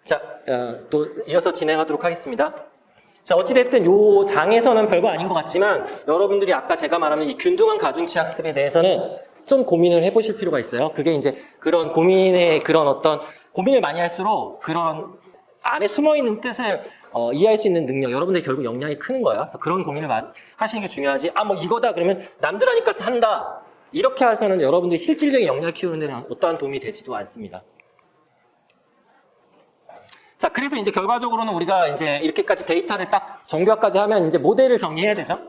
자, 또 이어서 진행하도록 하겠습니다. 자, 어찌됐든 요 장에서는 별거 아닌 것 같지만 여러분들이 아까 제가 말하는 이 균등한 가중치 학습에 대해서는 좀 고민을 해보실 필요가 있어요. 그게 이제 그런 고민의 그런 어떤 고민을 많이 할수록 그런 안에 숨어있는 뜻을 이해할 수 있는 능력, 여러분들이 결국 역량이 크는 거예요. 그래서 그런 고민을 하시는 게 중요하지. 아, 뭐 이거다 그러면 남들 하니까 한다. 이렇게 해서는 여러분들이 실질적인 역량을 키우는 데는 어떠한 도움이 되지도 않습니다. 자, 그래서 이제 결과적으로는 우리가 이제 이렇게까지 데이터를 딱 정교화까지 하면 이제 모델을 정리해야 되죠.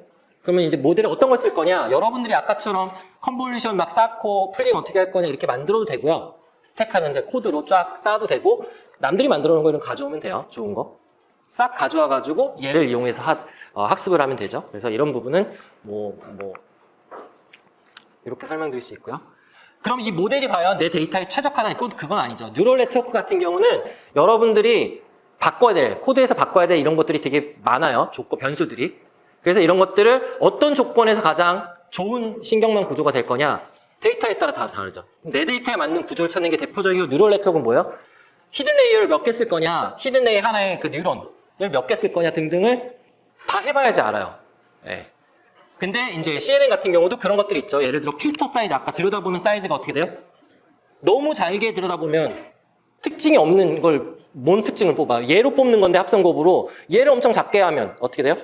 그러면 이제 모델에 어떤 걸 쓸 거냐? 여러분들이 아까처럼 컨볼루션 막 쌓고 풀링 어떻게 할 거냐 이렇게 만들어도 되고요. 스택하는데 코드로 쫙 쌓아도 되고 남들이 만들어 놓은 거는 가져오면 돼요. 좋은 거. 싹 가져와 가지고 얘를 이용해서 학습을 하면 되죠. 그래서 이런 부분은 이렇게 설명드릴 수 있고요. 그럼 이 모델이 과연 내 데이터에 최적화다? 그건 아니죠. 뉴럴 네트워크 같은 경우는 여러분들이 바꿔야 될, 코드에서 바꿔야 될 이런 것들이 되게 많아요. 변수들이. 그래서 이런 것들을 어떤 조건에서 가장 좋은 신경망 구조가 될 거냐? 데이터에 따라 다 다르죠. 내 데이터에 맞는 구조를 찾는 게 대표적인 뉴럴 네트워크는 뭐예요? 히든 레이어를 몇 개 쓸 거냐? 히든 레이어 하나의 그 뉴런을 몇 개 쓸 거냐? 등등을 다 해봐야지 알아요. 네. 근데 이제 CNN 같은 경우도 그런 것들이 있죠. 예를 들어 필터 사이즈, 아까 들여다보는 사이즈가 어떻게 돼요? 너무 잘게 들여다보면 특징이 없는 걸 뭔 특징을 뽑아요? 얘로 뽑는 건데 합성곱으로 얘를 엄청 작게 하면 어떻게 돼요?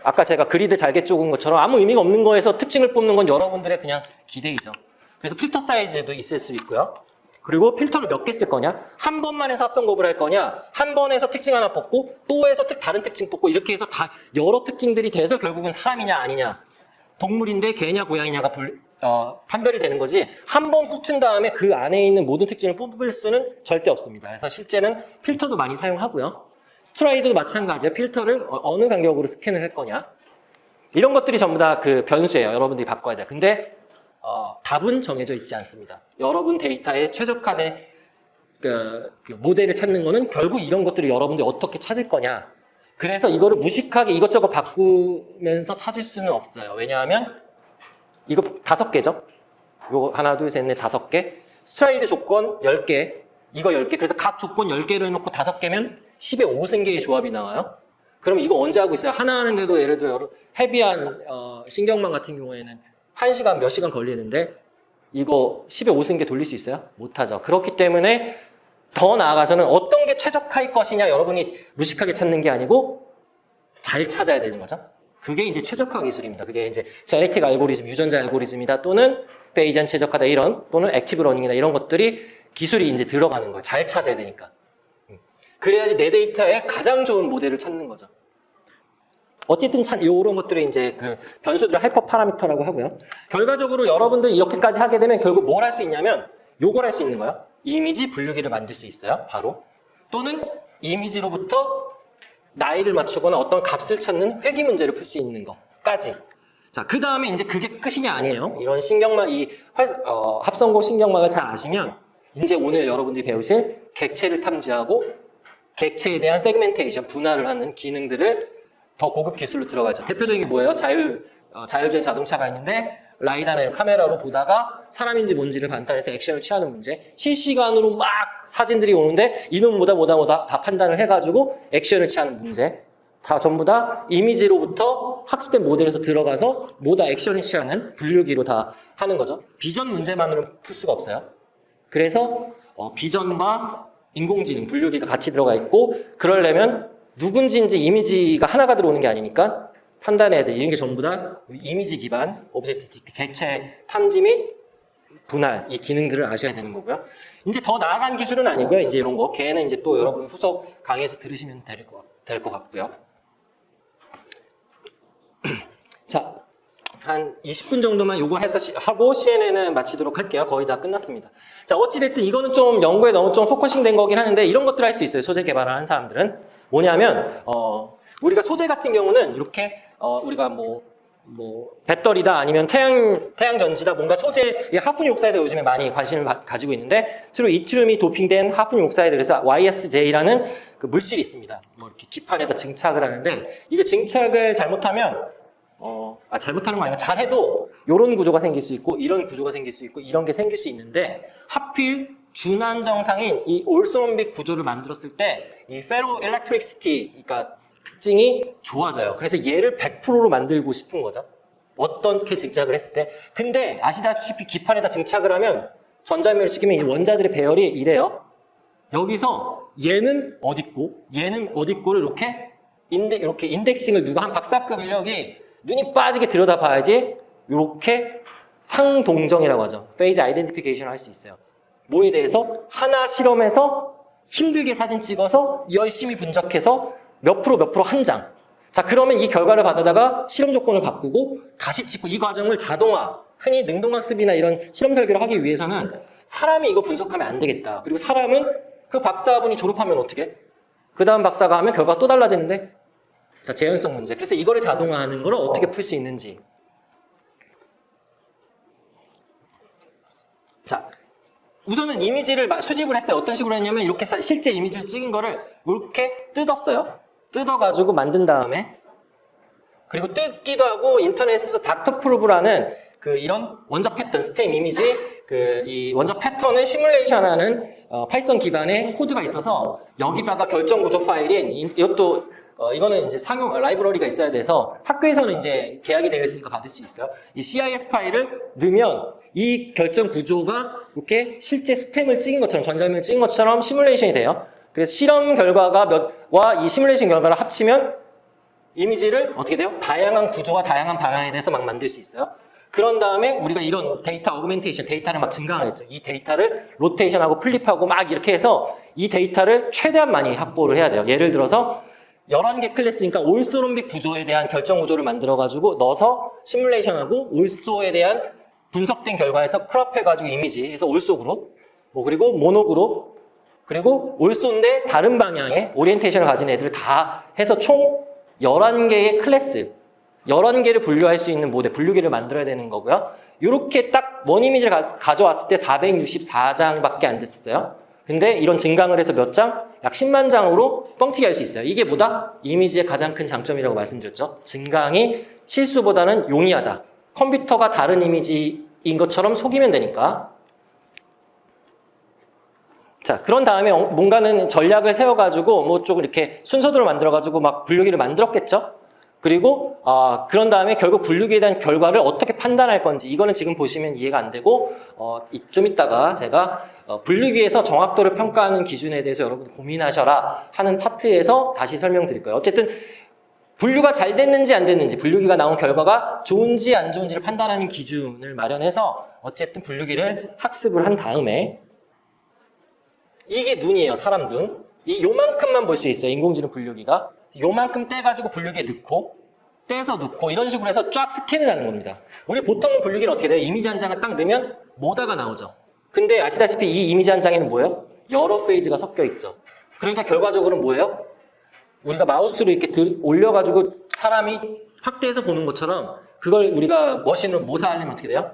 아까 제가 그리드 잘게 쪼은 것처럼 아무 의미가 없는 거에서 특징을 뽑는 건 여러분들의 그냥 기대이죠. 그래서 필터 사이즈도 있을 수 있고요. 그리고 필터를 몇 개 쓸 거냐? 한 번만 해서 합성곱을 할 거냐? 한 번에서 특징 하나 뽑고 또 해서 다른 특징 뽑고 이렇게 해서 다 여러 특징들이 돼서 결국은 사람이냐 아니냐, 동물인데 개냐 고양이냐가 판별이 되는 거지, 한 번 훑은 다음에 그 안에 있는 모든 특징을 뽑을 수는 절대 없습니다. 그래서 실제는 필터도 많이 사용하고요. 스트라이드도 마찬가지예요. 필터를 어느 간격으로 스캔을 할 거냐. 이런 것들이 전부 다 그 변수예요. 여러분들이 바꿔야 돼요. 근데 답은 정해져 있지 않습니다. 여러분 데이터에 최적화된 그 모델을 찾는 거는 결국 이런 것들을 여러분들이 어떻게 찾을 거냐. 그래서 이거를 무식하게 이것저것 바꾸면서 찾을 수는 없어요. 왜냐하면 이거 5개죠. 이거 하나, 둘, 셋, 넷, 5개. 스트라이드 조건 10개. 이거 10개. 그래서 각 조건 10개를 해놓고 5개면 10의 5승계의 조합이 나와요. 그럼 이거 언제 하고 있어요? 하나 하는데도 예를 들어 헤비한 신경망 같은 경우에는 1시간 몇 시간 걸리는데 이거 10의 5승계 돌릴 수 있어요? 못하죠. 그렇기 때문에 더 나아가서는 어떤 게 최적화일 것이냐 여러분이 무식하게 찾는 게 아니고 잘 찾아야 되는 거죠. 그게 이제 최적화 기술입니다. 그게 이제 제네틱 알고리즘, 유전자 알고리즘이다 또는 베이지안 최적화다 이런 또는 액티브 러닝이나 이런 것들이 기술이 이제 들어가는 거예요. 잘 찾아야 되니까. 그래야지 내 데이터에 가장 좋은 모델을 찾는 거죠. 어쨌든 이런 것들이 이제 그 변수들을 하이퍼 파라미터라고 하고요. 결과적으로 여러분들이 이렇게까지 하게 되면 결국 뭘 할 수 있냐면 요걸 할 수 있는 거예요. 이미지 분류기를 만들 수 있어요. 바로. 또는 이미지로부터 나이를 맞추거나 어떤 값을 찾는 회귀 문제를 풀 수 있는 것까지. 자, 그 다음에 이제 그게 끝이 아니에요. 이런 신경막, 합성고 신경막을 잘 아시면 이제 오늘 여러분들이 배우실 객체를 탐지하고 객체에 대한 세그멘테이션, 분할을 하는 기능들을 더 고급 기술로 들어가죠. 대표적인 게 뭐예요? 자율주행 자동차가 있는데 라이다나 카메라로 보다가 사람인지 뭔지를 판단해서 액션을 취하는 문제. 실시간으로 막 사진들이 오는데 이놈 뭐다 다 판단을 해가지고 액션을 취하는 문제. 다 전부 다 이미지로부터 학습된 모델에서 들어가서 뭐다 액션을 취하는 분류기로 다 하는 거죠. 비전 문제만으로는 풀 수가 없어요. 그래서 비전과 인공지능 분류기가 같이 들어가 있고 그러려면 누군지인지 이미지가 하나가 들어오는 게 아니니까 판단해야 돼. 이런 게 전부 다 이미지 기반, 오브젝트 객체 탐지 및 분할 이 기능들을 아셔야 되는 거고요. 이제 더 나아간 기술은 아니고요. 이제 이런 거 걔는 이제 또 여러분 후속 강의에서 들으시면 될 것 같고요. 자, 한 20분 정도만 요거 해서 하고 CNN은 마치도록 할게요. 거의 다 끝났습니다. 자, 어찌됐든 이거는 좀 연구에 너무 좀 포커싱 된 거긴 하는데 이런 것들 할 수 있어요. 소재 개발을 하는 사람들은. 뭐냐면, 우리가 소재 같은 경우는 이렇게, 우리가 배터리다 아니면 태양전지다 뭔가 소재, 하프닉 옥사이드 요즘에 많이 관심을 가지고 있는데, 주로 이트륨이 도핑된 하프닉 옥사이드, 그래서 YSJ라는 그 물질이 있습니다. 뭐 이렇게 기판에다 증착을 하는데, 이게 증착을 잘못하면, 잘못하는 거 아니라 잘해도 이런 구조가 생길 수 있고 이런 구조가 생길 수 있고 이런 게 생길 수 있는데 하필 준한 정상인 이 올소론빅 구조를 만들었을 때 이 페로 일렉트리시티 그러니까 특징이 좋아져요. 그래서 얘를 100%로 만들고 싶은 거죠. 어떻게 증착을 했을 때. 근데 아시다시피 기판에다 증착을 하면 전자미를 시키면 이 원자들의 배열이 이래요. 여기서 얘는 어딨고 얘는 어딨고를 이렇게 인덱싱을 누가 한 박사급 인력이 눈이 빠지게 들여다봐야지 이렇게 상동정이라고 하죠. 페이즈 아이덴티피케이션을 할 수 있어요. 뭐에 대해서? 하나 실험해서 힘들게 사진 찍어서 열심히 분석해서 몇 프로 한 장. 자, 그러면 이 결과를 받아다가 실험 조건을 바꾸고 다시 찍고 이 과정을 자동화, 흔히 능동학습이나 이런 실험 설계를 하기 위해서는 사람이 이거 분석하면 안 되겠다. 그리고 사람은 그 박사분이 졸업하면 어떻게? 그 다음 박사가 하면 결과가 또 달라지는데? 자, 재현성 문제. 그래서 이거를 자동화하는 걸 어떻게 풀 수 있는지. 자, 우선은 이미지를 수집을 했어요. 어떤 식으로 했냐면 이렇게 실제 이미지를 찍은 거를 이렇게 뜯었어요. 뜯어가지고 만든 다음에 그리고 뜯기도 하고 인터넷에서 닥터프루브라는 이런 원자 패턴, 스템 이미지 이 원자 패턴을 시뮬레이션하는 파이썬 기반의 코드가 있어서 여기다가 결정 구조 파일인 이것도 이거는 이제 상용 라이브러리가 있어야 돼서 학교에서는 이제 계약이 되어 있으니까 받을 수 있어요. 이 CIF 파일을 넣으면 이 결정 구조가 이렇게 실제 스템을 찍은 것처럼 전자미를 찍은 것처럼 시뮬레이션이 돼요. 그래서 실험 결과가 와 이 시뮬레이션 결과를 합치면 이미지를 어떻게 돼요? 다양한 구조와 다양한 방향에 대해서 막 만들 수 있어요. 그런 다음에 우리가 이런 데이터 어그멘테이션, 데이터를 막 증강하겠죠. 이 데이터를 로테이션하고 플립하고 막 이렇게 해서 이 데이터를 최대한 많이 확보를 해야 돼요. 예를 들어서 11개 클래스니까 올소론빅 구조에 대한 결정 구조를 만들어가지고 넣어서 시뮬레이션하고 올소에 대한 분석된 결과에서 크롭해가지고 이미지에서 올소 그룹, 그리고 모노 그룹, 그리고 올소인데 다른 방향의 오리엔테이션을 가진 애들을 다 해서 총 11개의 클래스, 11개를 분류할 수 있는 모델, 분류기를 만들어야 되는 거고요. 이렇게 딱 원 이미지를 가져왔을 때 464장밖에 안 됐어요. 근데 이런 증강을 해서 몇 장? 약 10만 장으로 뻥튀기 할 수 있어요. 이게 뭐다? 이미지의 가장 큰 장점이라고 말씀드렸죠. 증강이 실수보다는 용이하다. 컴퓨터가 다른 이미지인 것처럼 속이면 되니까. 자, 그런 다음에 뭔가는 전략을 세워가지고 뭐 좀 이렇게 순서대로 만들어가지고 막 분류기를 만들었겠죠? 그리고 그런 다음에 결국 분류기에 대한 결과를 어떻게 판단할 건지 이거는 지금 보시면 이해가 안 되고 좀 이따가 제가 분류기에서 정확도를 평가하는 기준에 대해서 여러분 고민하셔라 하는 파트에서 다시 설명드릴 거예요. 어쨌든 분류가 잘 됐는지 안 됐는지 분류기가 나온 결과가 좋은지 안 좋은지를 판단하는 기준을 마련해서 어쨌든 분류기를 학습을 한 다음에 이게 눈이에요. 사람 눈. 요만큼만 볼 수 있어요. 인공지능 분류기가. 요만큼 떼가지고 분류기에 넣고 떼서 넣고 이런 식으로 해서 쫙 스캔을 하는 겁니다. 우리 보통은 분류기는 어떻게 돼요? 이미지 한 장을 딱 넣으면 모다가 나오죠. 근데 아시다시피 이 이미지 한 장에는 뭐예요? 여러 페이지가 섞여 있죠. 그러니까 결과적으로는 뭐예요? 우리가 마우스로 이렇게 올려가지고 사람이 확대해서 보는 것처럼 그걸 우리가 머신으로 모사하려면 어떻게 돼요?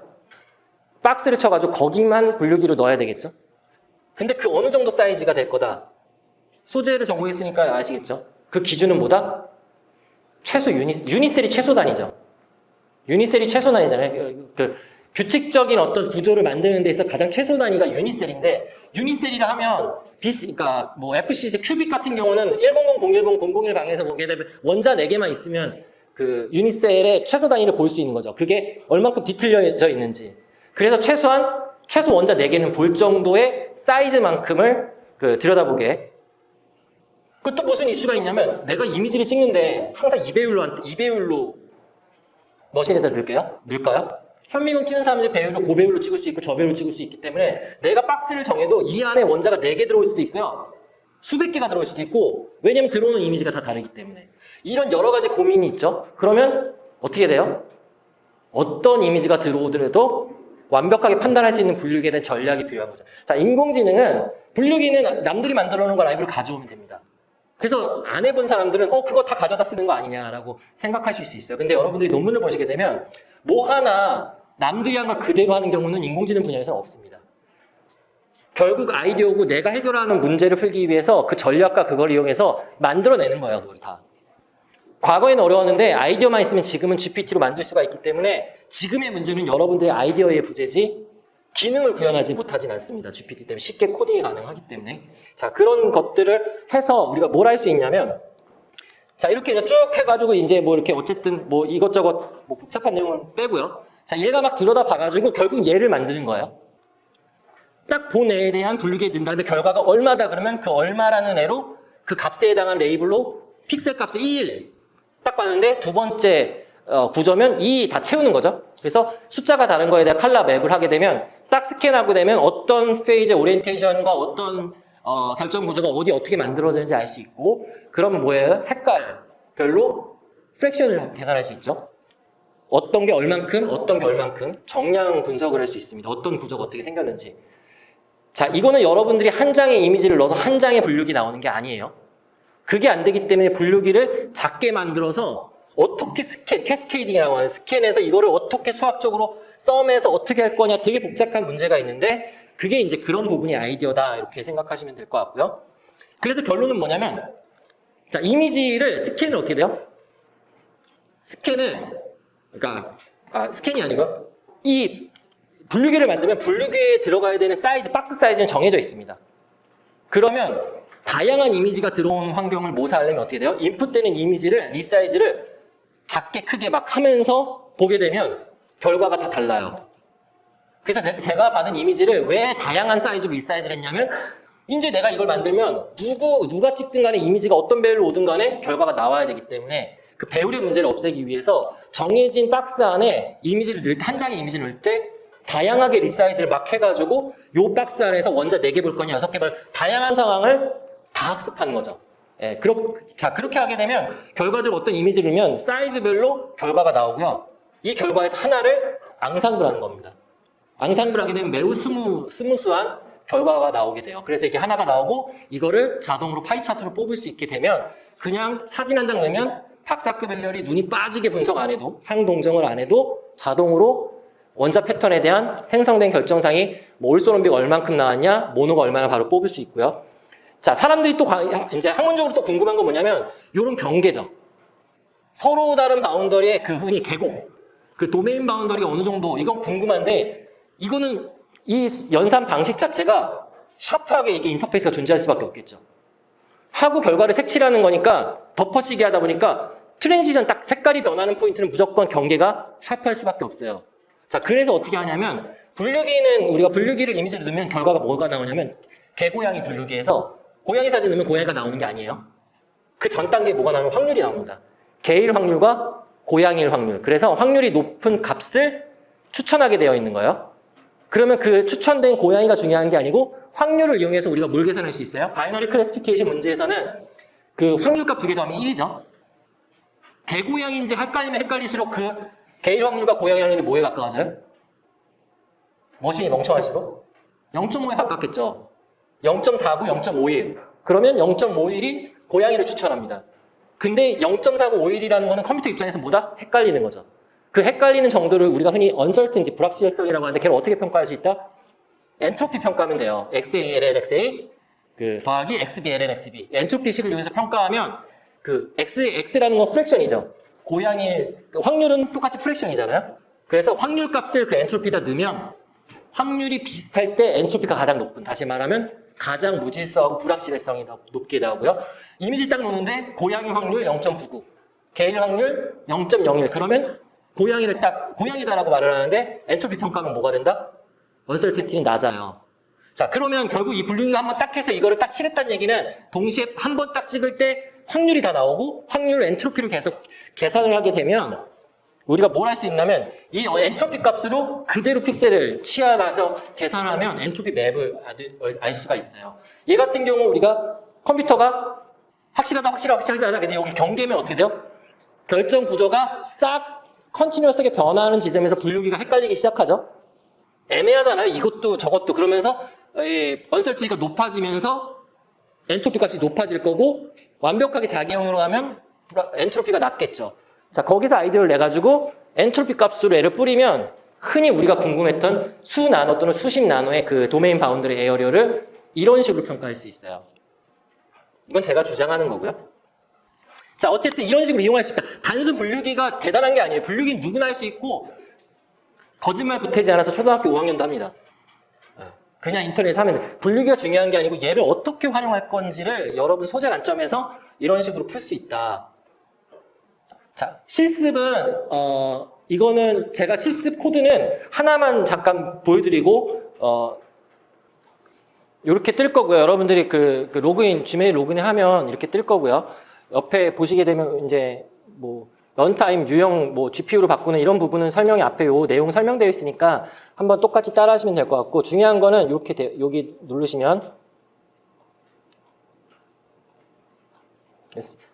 박스를 쳐가지고 거기만 분류기로 넣어야 되겠죠? 근데 그 어느 정도 사이즈가 될 거다. 소재를 정보했으니까 아시겠죠? 그 기준은 뭐다? 최소 유니셀이 최소 단위죠. 유니셀이 최소 단위잖아요. 규칙적인 어떤 구조를 만드는 데 있어 가장 최소 단위가 유니셀인데 유니셀이라 하면 그러니까 뭐 FCC 큐빅 같은 경우는 100, 010, 001 방에서 보게 되면 원자 4개만 있으면 그 유니셀의 최소 단위를 볼 수 있는 거죠. 그게 얼만큼 뒤틀려져 있는지. 그래서 최소 원자 4개는 볼 정도의 사이즈만큼을 들여다보게. 그 또 무슨 이슈가 있냐면 내가 이미지를 찍는데 항상 2배율로 머신에다 넣을까요? 현미경 찍는 사람들이 배율을 고배율로 찍을 수 있고 저배율로 찍을 수 있기 때문에 내가 박스를 정해도 이 안에 원자가 4개 들어올 수도 있고요. 수백 개가 들어올 수도 있고 왜냐면 들어오는 이미지가 다 다르기 때문에 이런 여러 가지 고민이 있죠. 그러면 어떻게 돼요? 어떤 이미지가 들어오더라도 완벽하게 판단할 수 있는 분류기에 대한 전략이 필요한 거죠. 자, 인공지능은 분류기는 남들이 만들어 놓은 거 라이브로 가져오면 됩니다. 그래서 안 해본 사람들은 그거 다 가져다 쓰는 거 아니냐라고 생각하실 수 있어요. 근데 여러분들이 논문을 보시게 되면 뭐 하나 남들이 한 걸 그대로 하는 경우는 인공지능 분야에서는 없습니다. 결국 아이디어고 내가 해결하는 문제를 풀기 위해서 그 전략과 그걸 이용해서 만들어내는 거예요. 그걸 다. 과거에는 어려웠는데 아이디어만 있으면 지금은 GPT로 만들 수가 있기 때문에 지금의 문제는 여러분들의 아이디어의 부재지 기능을 구현하지 못하진 않습니다. GPT 때문에 쉽게 코딩이 가능하기 때문에. 자, 그런 것들을 해서 우리가 뭘 할 수 있냐면, 자, 이렇게 쭉 해가지고 이제 뭐 이렇게 어쨌든 뭐 이것저것 뭐 복잡한 내용을 빼고요. 자, 얘가 막 들여다 봐가지고 결국 얘를 만드는 거예요. 딱 본 애에 대한 분류기에 넣은 다음에 결과가 얼마다 그러면 그 얼마라는 애로 그 값에 해당한 레이블로 픽셀 값을 1 딱 봤는데 두 번째 구조면 2 다 채우는 거죠. 그래서 숫자가 다른 거에 대한 컬러 맵을 하게 되면 딱 스캔하고 되면 어떤 페이지 오리엔테이션과 어떤 결정 구조가 어디 어떻게 만들어지는지 알 수 있고, 그러면 뭐예요? 색깔별로 프랙션을 계산할 수 있죠. 어떤 게 얼만큼, 어떤 게 얼만큼 정량 분석을 할 수 있습니다. 어떤 구조가 어떻게 생겼는지. 자, 이거는 여러분들이 한 장의 이미지를 넣어서 한 장의 분류기 나오는 게 아니에요. 그게 안 되기 때문에 분류기를 작게 만들어서 어떻게 캐스케이딩이라고 하는 스캔해서 이거를 어떻게 수학적으로 썸해서 어떻게 할 거냐, 되게 복잡한 문제가 있는데 그게 이제 그런 부분이 아이디어다 이렇게 생각하시면 될 것 같고요. 그래서 결론은 뭐냐면, 자, 이미지를 스캔을 어떻게 돼요? 스캔을, 그러니까 스캔이 아니고 이 분류기를 만들면 분류기에 들어가야 되는 사이즈, 박스 사이즈는 정해져 있습니다. 그러면 다양한 이미지가 들어온 환경을 모사하려면 어떻게 돼요? 인풋되는 이미지를, 리사이즈를 작게 크게 막 하면서 보게 되면 결과가 다 달라요. 그래서 제가 받은 이미지를 왜 다양한 사이즈로 리사이즈를 했냐면, 이제 내가 이걸 만들면 누가 찍든 간에 이미지가 어떤 배율로 오든 간에 결과가 나와야 되기 때문에 그 배율의 문제를 없애기 위해서 정해진 박스 안에 이미지를 넣을 때, 한 장의 이미지를 넣을 때 다양하게 리사이즈를 막 해가지고 요 박스 안에서 원자 4개 볼 거냐 6개 볼, 다양한 상황을 다 학습하는 거죠. 예, 그렇게 하게 되면 결과적으로 어떤 이미지를 넣으면 사이즈별로 결과가 나오고요. 이 결과에서 하나를 앙상블하는 겁니다. 앙상블하게 되면 매우 스무스한 결과가 나오게 돼요. 그래서 이게 하나가 나오고 이거를 자동으로 파이 차트로 뽑을 수 있게 되면 그냥 사진 한 장 넣으면 박사급 헬렬이 눈이 빠지게 분석 안 해도, 상동정을 안 해도 자동으로 원자 패턴에 대한 생성된 결정상이 뭐 올소름비가 얼만큼 나왔냐, 모노가 얼마나 바로 뽑을 수 있고요. 자, 사람들이 또 이제 학문적으로 또 궁금한 건 뭐냐면 이런 경계죠. 서로 다른 바운더리의 그 흔히 계곡, 그 도메인 바운더리가 어느 정도, 이건 궁금한데 이거는 이 연산 방식 자체가 샤프하게 이게 인터페이스가 존재할 수밖에 없겠죠. 하고 결과를 색칠하는 거니까 덮어씌게 하다 보니까 트랜지션 딱 색깔이 변하는 포인트는 무조건 경계가 샤프할 수밖에 없어요. 자, 그래서 어떻게 하냐면 분류기는 우리가 분류기를 이미지를 넣으면 결과가 뭐가 나오냐면 개고양이 분류기에서 고양이 사진 넣으면 고양이가 나오는 게 아니에요. 그 전 단계에 뭐가 나오면 확률이 나옵니다. 개일 확률과 고양이일 확률. 그래서 확률이 높은 값을 추천하게 되어 있는 거예요. 그러면 그 추천된 고양이가 중요한 게 아니고 확률을 이용해서 우리가 뭘 계산할 수 있어요? 바이너리 클래시피케이션 문제에서는 그 확률값 2개 더하면 1이죠. 개고양이인지 헷갈리면 헷갈릴수록 그 개일 확률과 고양이 확률이 뭐에 가까워져요? 머신이 멍청할수록 0.5에 가깝겠죠. 0.49, 0.51. 그러면 0.51이 고양이를 추천합니다. 근데 0.49, 51이라는 거는 컴퓨터 입장에서 뭐다? 헷갈리는 거죠. 그 헷갈리는 정도를 우리가 흔히 uncertainty, 불확실성이라고 하는데 걔를 어떻게 평가할 수 있다? 엔트로피 평가하면 돼요. XALLXA 더하기 XBLNXB. 엔트로피식을 이용해서 평가하면 그 X라는 건 프랙션이죠. 고양이 확률은 똑같이 프랙션이잖아요. 그래서 확률 값을 그 엔트로피에다 넣으면 확률이 비슷할 때 엔트로피가 가장 높은, 다시 말하면 가장 무질서하고 불확실성이 높게 나오고요. 이미지 딱 놓는데 고양이 확률 0.99, 개일 확률 0.01. 그러면 고양이를 딱 고양이다라고 말을 하는데 엔트로피 평가하면 뭐가 된다? 언설티티는 낮아요. 자, 그러면 결국 이 분류를 한번 딱 해서 이거를 딱 칠했다는 얘기는 동시에 한 번 딱 찍을 때 확률이 다 나오고 확률 엔트로피를 계속 계산을 하게 되면 우리가 뭘 할 수 있냐면 이 엔트로피 값으로 그대로 픽셀을 치아놔서 계산을 하면 엔트로피 맵을 알 수가 있어요. 얘 같은 경우 우리가 컴퓨터가 확실하다 근데 여기 경계면 어떻게 돼요? 결정 구조가 싹 컨티뉴어스하게 변화하는 지점에서 분류기가 헷갈리기 시작하죠. 애매하잖아요. 이것도 저것도. 그러면서 언설티가 높아지면서 엔트로피 값이 높아질 거고 완벽하게 자기형으로 하면 엔트로피가 낮겠죠. 자, 거기서 아이디어를 내가지고 엔트로피 값으로 얘를 뿌리면 흔히 우리가 궁금했던 수 나노 또는 수십 나노의 그 도메인 바운더리 에어리어를 이런 식으로 평가할 수 있어요. 이건 제가 주장하는 거고요. 자, 어쨌든 이런 식으로 이용할 수 있다. 단순 분류기가 대단한 게 아니에요. 분류기는 누구나 할 수 있고 거짓말 보태지 않아서 초등학교 5학년도 합니다. 그냥 인터넷에 하면 돼. 분류기가 중요한 게 아니고 얘를 어떻게 활용할 건지를 여러분 소재 관점에서 이런 식으로 풀 수 있다. 자, 실습은 이거는 제가 실습 코드는 하나만 잠깐 보여드리고 이렇게 뜰 거고요. 여러분들이 그 로그인, 지메일 로그인 하면 이렇게 뜰 거고요. 옆에 보시게 되면 이제 뭐 런타임, 유형, 뭐 GPU로 바꾸는 이런 부분은 설명이 앞에 요 내용 설명되어 있으니까 한번 똑같이 따라 하시면 될 것 같고, 중요한 거는 이렇게 여기 누르시면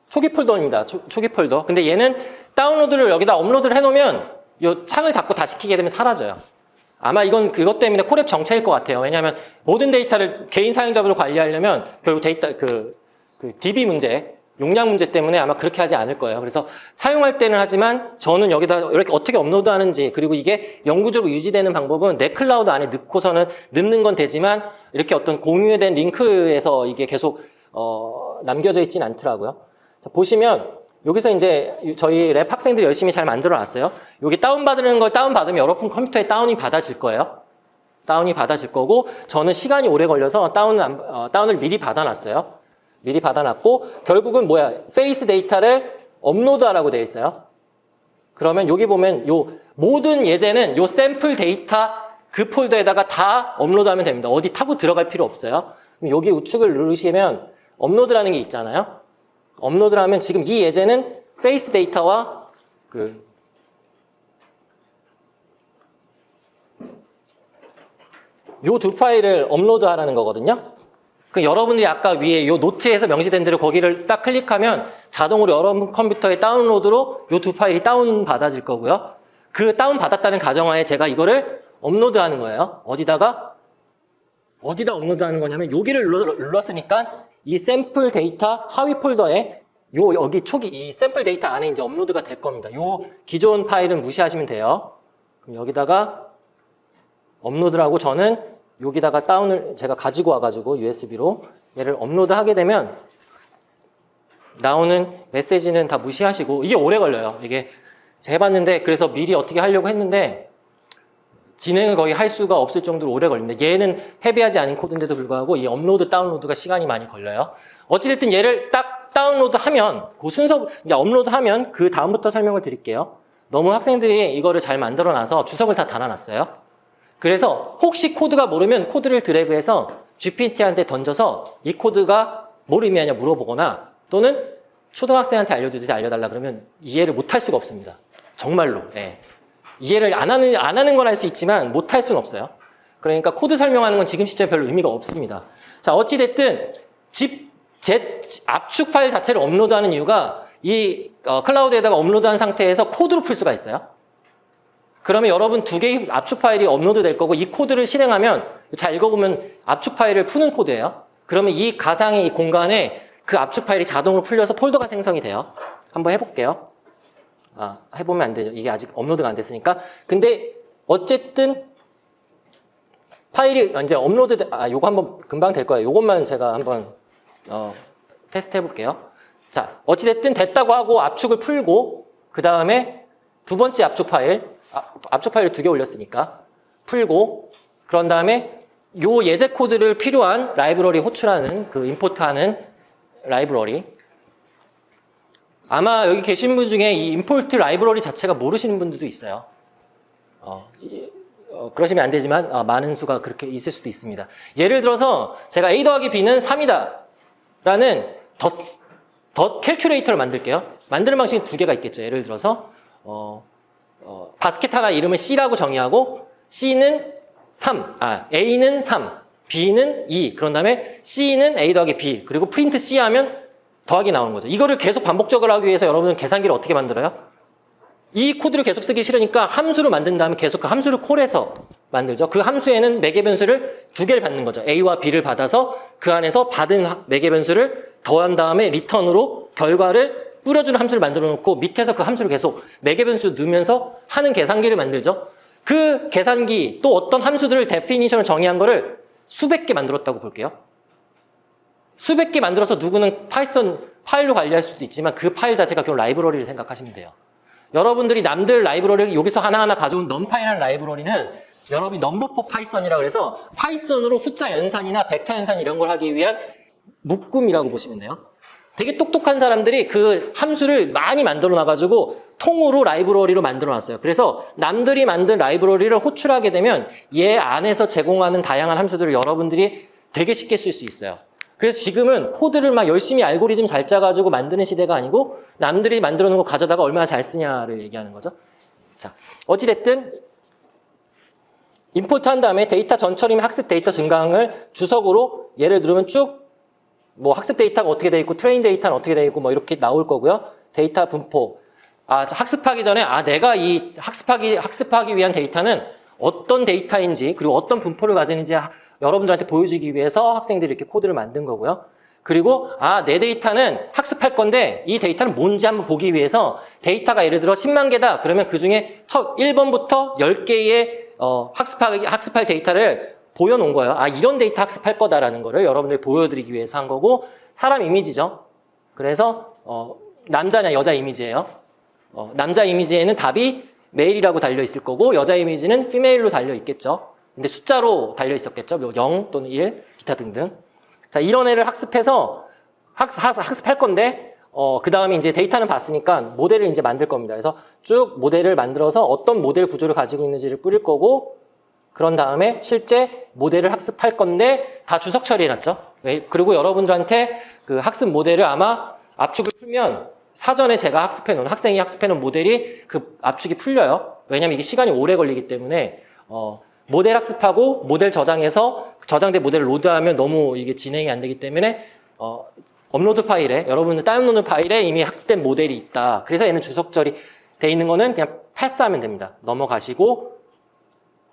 초기 폴더입니다. 초기 폴더. 근데 얘는 다운로드를 여기다 업로드를 해놓으면 이 창을 닫고 다시 키게 되면 사라져요. 아마 이건 그것 때문에 콜앱 정체일 것 같아요. 왜냐하면 모든 데이터를 개인 사용자별로 관리하려면 결국 데이터 그 DB 문제, 용량 문제 때문에 아마 그렇게 하지 않을 거예요. 그래서 사용할 때는 하지만 저는 여기다 이렇게 어떻게 업로드하는지, 그리고 이게 영구적으로 유지되는 방법은 내 클라우드 안에 넣고서는 넣는 건 되지만 이렇게 어떤 공유된 링크에서 이게 계속 남겨져 있진 않더라고요. 자, 보시면 여기서 이제 저희 랩 학생들이 열심히 잘 만들어 놨어요. 여기 다운받는 걸 다운받으면 여러분 컴퓨터에 다운이 받아질 거예요. 다운이 받아질 거고, 저는 시간이 오래 걸려서 다운을 미리 받아놨어요. 미리 받아놨고, 결국은 뭐야? 페이스 데이터를 업로드하라고 되어 있어요. 그러면 여기 보면 요 모든 예제는 요 샘플 데이터 그 폴더에다가 다 업로드하면 됩니다. 어디 타고 들어갈 필요 없어요. 그럼 여기 우측을 누르시면 업로드라는 게 있잖아요. 업로드를 하면 지금 이 예제는 페이스 데이터와 요 두 파일을 업로드하라는 거거든요. 그 여러분들이 아까 위에 요 노트에서 명시된 대로 거기를 딱 클릭하면 자동으로 여러분 컴퓨터의 다운로드로 요 두 파일이 다운 받아질 거고요. 그 다운 받았다는 가정하에 제가 이거를 업로드하는 거예요. 어디다 업로드하는 거냐면 여기를 눌렀으니까 이 샘플 데이터 하위 폴더에 여기 초기 이 샘플 데이터 안에 이제 업로드가 될 겁니다. 요 기존 파일은 무시하시면 돼요. 그럼 여기다가 업로드를 하고, 저는 여기다가 다운을 제가 가지고 와가지고 USB로 얘를 업로드하게 되면 나오는 메시지는 다 무시하시고, 이게 오래 걸려요. 이게 제가 해봤는데, 그래서 미리 어떻게 하려고 했는데 진행을 거의 할 수가 없을 정도로 오래 걸립니다. 얘는 헤비하지 않은 코드인데도 불구하고 이 업로드 다운로드가 시간이 많이 걸려요. 어찌됐든 얘를 딱 다운로드하면 그 순서 이제 업로드하면 그 다음부터 설명을 드릴게요. 너무 학생들이 이거를 잘 만들어놔서 주석을 다 달아놨어요. 그래서 혹시 코드가 모르면 코드를 드래그해서 GPT한테 던져서 이 코드가 뭘 의미하냐 물어보거나, 또는 초등학생한테 알려주듯이 알려달라 그러면 이해를 못할 수가 없습니다. 정말로. 예. 이해를 안 하는 건 할 수 있지만 못할 수는 없어요. 그러니까 코드 설명하는 건 지금 시점에 별로 의미가 없습니다. 자, 어찌됐든 제 압축 파일 자체를 업로드하는 이유가 이 클라우드에다가 업로드한 상태에서 코드로 풀 수가 있어요. 그러면 여러분 두 개의 압축 파일이 업로드 될 거고, 이 코드를 실행하면 잘 읽어보면 압축 파일을 푸는 코드예요. 그러면 이 가상의 이 공간에 그 압축 파일이 자동으로 풀려서 폴더가 생성이 돼요. 한번 해볼게요. 해보면 안 되죠. 이게 아직 업로드가 안 됐으니까. 근데 어쨌든 파일이 이제 요거 한번 금방 될 거예요. 요것만 제가 한번 테스트 해볼게요. 자, 어찌됐든 됐다고 하고 압축을 풀고, 그 다음에 두 번째 압축 파일을 두 개 올렸으니까 풀고, 그런 다음에 요 예제 코드를 필요한 라이브러리 호출하는 임포트하는 라이브러리. 아마 여기 계신 분 중에 이 임포트 라이브러리 자체가 모르시는 분들도 있어요. 그러시면 안 되지만 많은 수가 그렇게 있을 수도 있습니다. 예를 들어서 제가 A 더하기 B는 3이다 라는 덧 캘큘레이터를 만들게요. 만드는 방식이 두 개가 있겠죠. 예를 들어서 바스켓 하나 이름을 C라고 정의하고, C는 3, A는 3, B는 2, 그런 다음에 C는 A 더하기 B, 그리고 프린트 C 하면 더하기 나오는 거죠. 이거를 계속 반복적으로 하기 위해서 여러분은 계산기를 어떻게 만들어요? 이 코드를 계속 쓰기 싫으니까 함수를 만든 다음에 계속 그 함수를 콜해서 만들죠. 그 함수에는 매개 변수를 두 개를 받는 거죠. A와 B를 받아서 그 안에서 받은 매개 변수를 더한 다음에 리턴으로 결과를 뿌려주는 함수를 만들어 놓고, 밑에서 그 함수를 계속 매개 변수 넣으면서 하는 계산기를 만들죠. 그 계산기 또 어떤 함수들을 데피니션을 정의한 거를 수백 개 만들었다고 볼게요. 수백 개 만들어서 누구는 파이썬 파일로 관리할 수도 있지만 그 파일 자체가 결국 라이브러리를 생각하시면 돼요. 여러분들이 남들 라이브러리를 여기서 하나하나 가져온 넘파이라는 라이브러리는 여러분이 넘버4 파이썬이라고 해서 파이썬으로 숫자 연산이나 벡터 연산 이런 걸 하기 위한 묶음이라고 보시면 돼요. 되게 똑똑한 사람들이 그 함수를 많이 만들어 놔가지고 통으로 라이브러리로 만들어 놨어요. 그래서 남들이 만든 라이브러리를 호출하게 되면 얘 안에서 제공하는 다양한 함수들을 여러분들이 되게 쉽게 쓸 수 있어요. 그래서 지금은 코드를 막 열심히 알고리즘 잘 짜가지고 만드는 시대가 아니고 남들이 만들어 놓은 거 가져다가 얼마나 잘 쓰냐를 얘기하는 거죠. 자, 어찌됐든 임포트 한 다음에 데이터 전처리면 학습 데이터 증강을 주석으로 얘를 누르면 쭉 뭐 학습 데이터가 어떻게 돼 있고 트레인 데이터는 어떻게 돼 있고 뭐 이렇게 나올 거고요. 데이터 분포. 학습하기 전에 내가 이 학습하기 위한 데이터는 어떤 데이터인지 그리고 어떤 분포를 가지는지 여러분들한테 보여주기 위해서 학생들이 이렇게 코드를 만든 거고요. 그리고 내 데이터는 학습할 건데 이 데이터는 뭔지 한번 보기 위해서 데이터가 예를 들어 10만 개다. 그러면 그중에 1번부터 10개의 학습할 데이터를 보여놓은 거예요. 이런 데이터 학습할 거다라는 거를 여러분들 보여드리기 위해서 한 거고 사람 이미지죠. 그래서 남자냐 여자 이미지예요. 남자 이미지에는 답이 메일이라고 달려 있을 거고 여자 이미지는 피메일로 달려 있겠죠. 근데 숫자로 달려 있었겠죠. 0 또는 1 기타 등등. 자, 이런 애를 학습해서 학습할 건데 그 다음에 이제 데이터는 봤으니까 모델을 이제 만들 겁니다. 그래서 쭉 모델을 만들어서 어떤 모델 구조를 가지고 있는지를 뿌릴 거고 그런 다음에 실제 모델을 학습할 건데 다 주석 처리해놨죠. 그리고 여러분들한테 그 학습 모델을 아마 압축을 풀면 사전에 제가 학생이 학습해놓은 모델이 그 압축이 풀려요. 왜냐면 이게 시간이 오래 걸리기 때문에 모델 학습하고 모델 저장해서 저장된 모델을 로드하면 너무 이게 진행이 안 되기 때문에 업로드 파일에 여러분들 다운로드 파일에 이미 학습된 모델이 있다. 그래서 얘는 주석 처리돼 있는 거는 그냥 패스하면 됩니다. 넘어가시고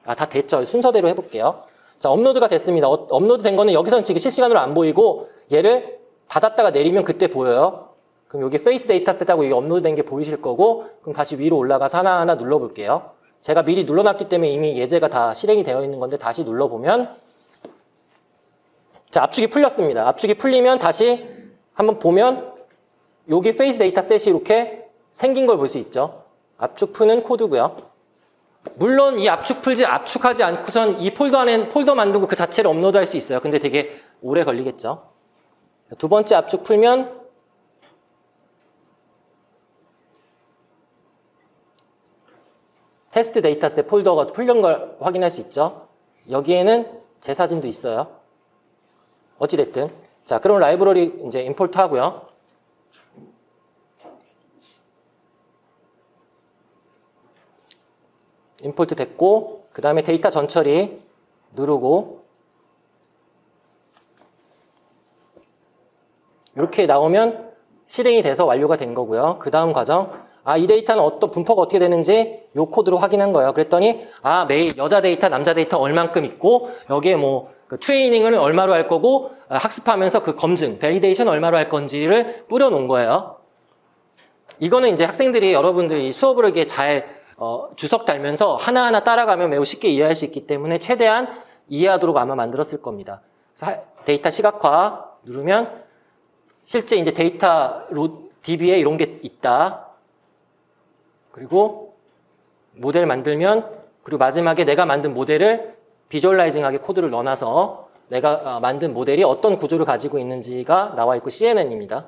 다 됐죠. 순서대로 해볼게요. 자, 업로드가 됐습니다. 업로드 된 거는 여기서는 지금 실시간으로 안 보이고 얘를 닫았다가 내리면 그때 보여요. 그럼 여기 페이스 데이터셋하고 이게 업로드 된 게 보이실 거고 그럼 다시 위로 올라가서 하나하나 눌러볼게요. 제가 미리 눌러놨기 때문에 이미 예제가 다 실행이 되어 있는 건데 다시 눌러보면 자, 압축이 풀렸습니다. 압축이 풀리면 다시 한번 보면 여기 페이스 데이터셋이 이렇게 생긴 걸 볼 수 있죠. 압축 푸는 코드고요. 물론 이 압축하지 않고선 이 폴더 안에 폴더 만들고 그 자체를 업로드할 수 있어요. 근데 되게 오래 걸리겠죠. 두 번째 압축 풀면 테스트 데이터셋 폴더가 풀린 걸 확인할 수 있죠. 여기에는 제 사진도 있어요. 어찌됐든 자, 그럼 라이브러리 이제 임포트 하고요. 임포트 됐고 그 다음에 데이터 전처리 누르고 이렇게 나오면 실행이 돼서 완료가 된 거고요. 그 다음 과정 이 데이터는 어떤 분포가 어떻게 되는지 이 코드로 확인한 거예요. 그랬더니 매일 여자 데이터 남자 데이터 얼만큼 있고 여기에 그 트레이닝은 얼마로 할 거고 학습하면서 그 검증 밸리데이션 얼마로 할 건지를 뿌려놓은 거예요. 이거는 이제 학생들이 여러분들이 수업을 이렇게 잘 주석 달면서 하나하나 따라가면 매우 쉽게 이해할 수 있기 때문에 최대한 이해하도록 아마 만들었을 겁니다. 그래서 데이터 시각화 누르면 실제 이제 데이터 DB에 이런 게 있다. 그리고 모델 만들면 그리고 마지막에 내가 만든 모델을 비주얼라이징하게 코드를 넣어놔서 내가 만든 모델이 어떤 구조를 가지고 있는지가 나와 있고 CNN입니다.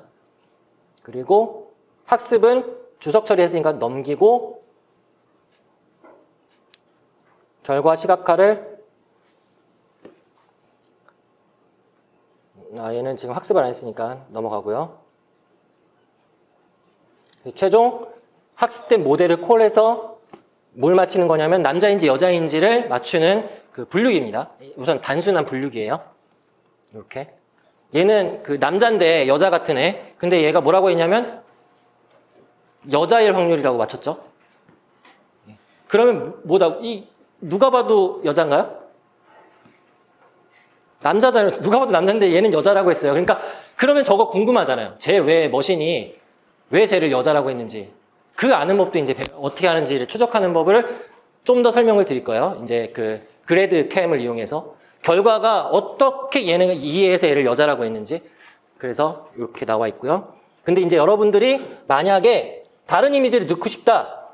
그리고 학습은 주석 처리했으니까 넘기고 결과 시각화를 얘는 지금 학습을 안 했으니까 넘어가고요. 최종 학습된 모델을 콜해서 뭘 맞히는 거냐면 남자인지 여자인지를 맞추는 그 분류기입니다. 우선 단순한 분류기예요. 이렇게 얘는 그 남자인데 여자 같은 애. 근데 얘가 뭐라고 했냐면 여자일 확률이라고 맞췄죠. 그러면 뭐다? 누가 봐도 여자인가요? 남자잖아요. 누가 봐도 남자인데 얘는 여자라고 했어요. 그러니까 그러면 저거 궁금하잖아요. 쟤 왜 머신이 왜 쟤를 여자라고 했는지 그 아는 법도 이제 어떻게 하는지를 추적하는 법을 좀 더 설명을 드릴 거예요. 이제 그 그래드 캠을 이용해서 결과가 어떻게 얘는 이해해서 얘를 여자라고 했는지 그래서 이렇게 나와 있고요. 근데 이제 여러분들이 만약에 다른 이미지를 넣고 싶다.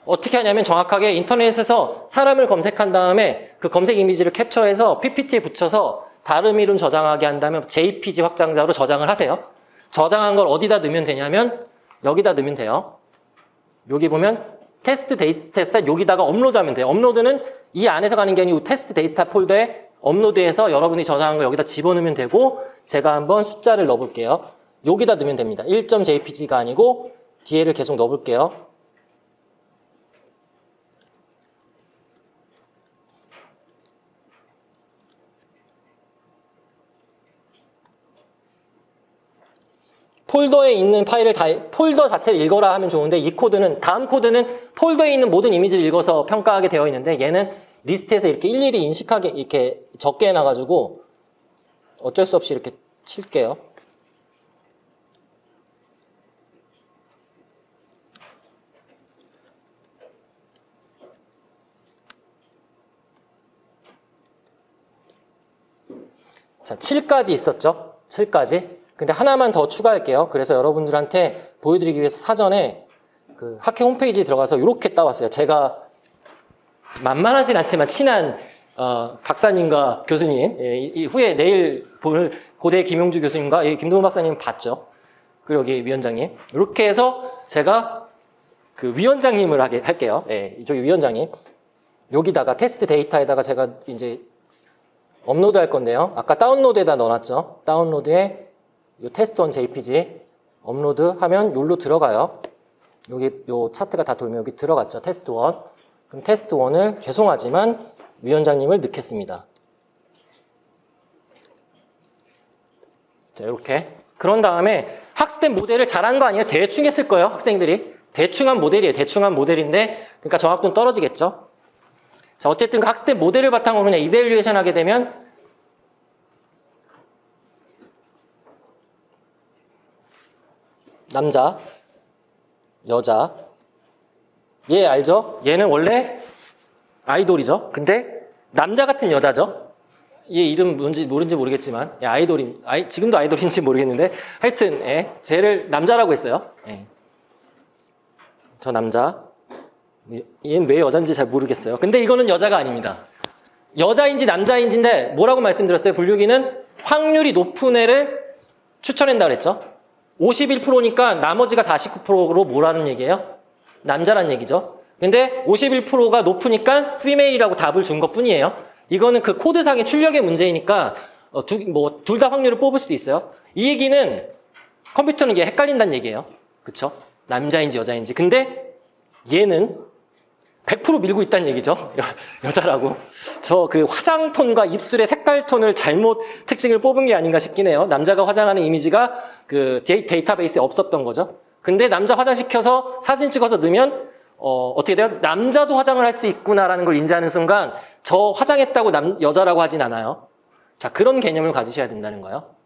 어떻게 하냐면 정확하게 인터넷에서 사람을 검색한 다음에 그 검색 이미지를 캡처해서 PPT에 붙여서 다름 이름 저장하게 한다면 JPG 확장자로 저장을 하세요. 저장한 걸 어디다 넣으면 되냐면 여기다 넣으면 돼요. 여기 보면 테스트 데이터 여기다가 업로드하면 돼요. 업로드는 이 안에서 가는 게 아니고 테스트 데이터 폴더에 업로드해서 여러분이 저장한 걸 여기다 집어넣으면 되고 제가 한번 숫자를 넣어볼게요. 여기다 넣으면 됩니다. 1.jpg가 아니고 뒤에를 계속 넣어볼게요. 폴더에 있는 파일을 폴더 자체를 읽어라 하면 좋은데 이 코드는, 다음 코드는 폴더에 있는 모든 이미지를 읽어서 평가하게 되어 있는데 얘는 리스트에서 이렇게 일일이 인식하게 이렇게 적게 해놔가지고 어쩔 수 없이 이렇게 칠게요. 자, 7까지 있었죠? 7까지. 근데 하나만 더 추가할게요. 그래서 여러분들한테 보여드리기 위해서 사전에 그 학회 홈페이지에 들어가서 이렇게 따왔어요. 제가 만만하진 않지만 친한 박사님과 교수님, 이 후에 내일 볼 고대 김용주 교수님과 김동훈 박사님 봤죠. 그리고 여기 위원장님. 이렇게 해서 제가 그 위원장님을 할게요. 예, 이쪽이 위원장님. 여기다가 테스트 데이터에다가 제가 이제 업로드 할 건데요. 아까 다운로드에다 넣어놨죠. 다운로드에 이 테스트1 JPG 업로드 하면 여기로 들어가요. 여기 요 차트가 다 돌면 여기 들어갔죠. 테스트1. 그럼 테스트1을 죄송하지만 위원장님을 넣겠습니다. 자, 이렇게. 그런 다음에 학습된 모델을 잘한 거 아니에요? 대충 했을 거예요, 학생들이. 대충한 모델이에요. 대충한 모델인데, 그러니까 정확도는 떨어지겠죠. 자, 어쨌든 그 학습된 모델을 바탕으로 그냥 이밸류에이션 하게 되면 남자, 여자, 얘 알죠? 얘는 원래 아이돌이죠. 근데 남자 같은 여자죠. 얘 이름 뭔지 모르는지 모르겠지만 얘 지금도 아이돌인지 모르겠는데 하여튼 쟤를 남자라고 했어요. 저 남자. 얘는 왜 여잔지 잘 모르겠어요. 근데 이거는 여자가 아닙니다. 여자인지 남자인지인데 뭐라고 말씀드렸어요? 분류기는 확률이 높은 애를 추천한다고 그랬죠. 51%니까 나머지가 49%로 뭐라는 얘기예요? 남자란 얘기죠. 근데 51%가 높으니까 female이라고 답을 준 것 뿐이에요. 이거는 그 코드상의 출력의 문제이니까 둘 다 확률을 뽑을 수도 있어요. 이 얘기는 컴퓨터는 이게 헷갈린다는 얘기예요. 그쵸? 남자인지 여자인지. 근데 얘는 100% 밀고 있다는 얘기죠. 여자라고. 저 그 화장톤과 입술의 색깔 톤을 잘못 특징을 뽑은 게 아닌가 싶긴 해요. 남자가 화장하는 이미지가 그 데이터베이스에 없었던 거죠. 근데 남자 화장시켜서 사진 찍어서 넣으면 어떻게 돼요? 남자도 화장을 할 수 있구나라는 걸 인지하는 순간 저 화장했다고 여자라고 하진 않아요. 자, 그런 개념을 가지셔야 된다는 거예요.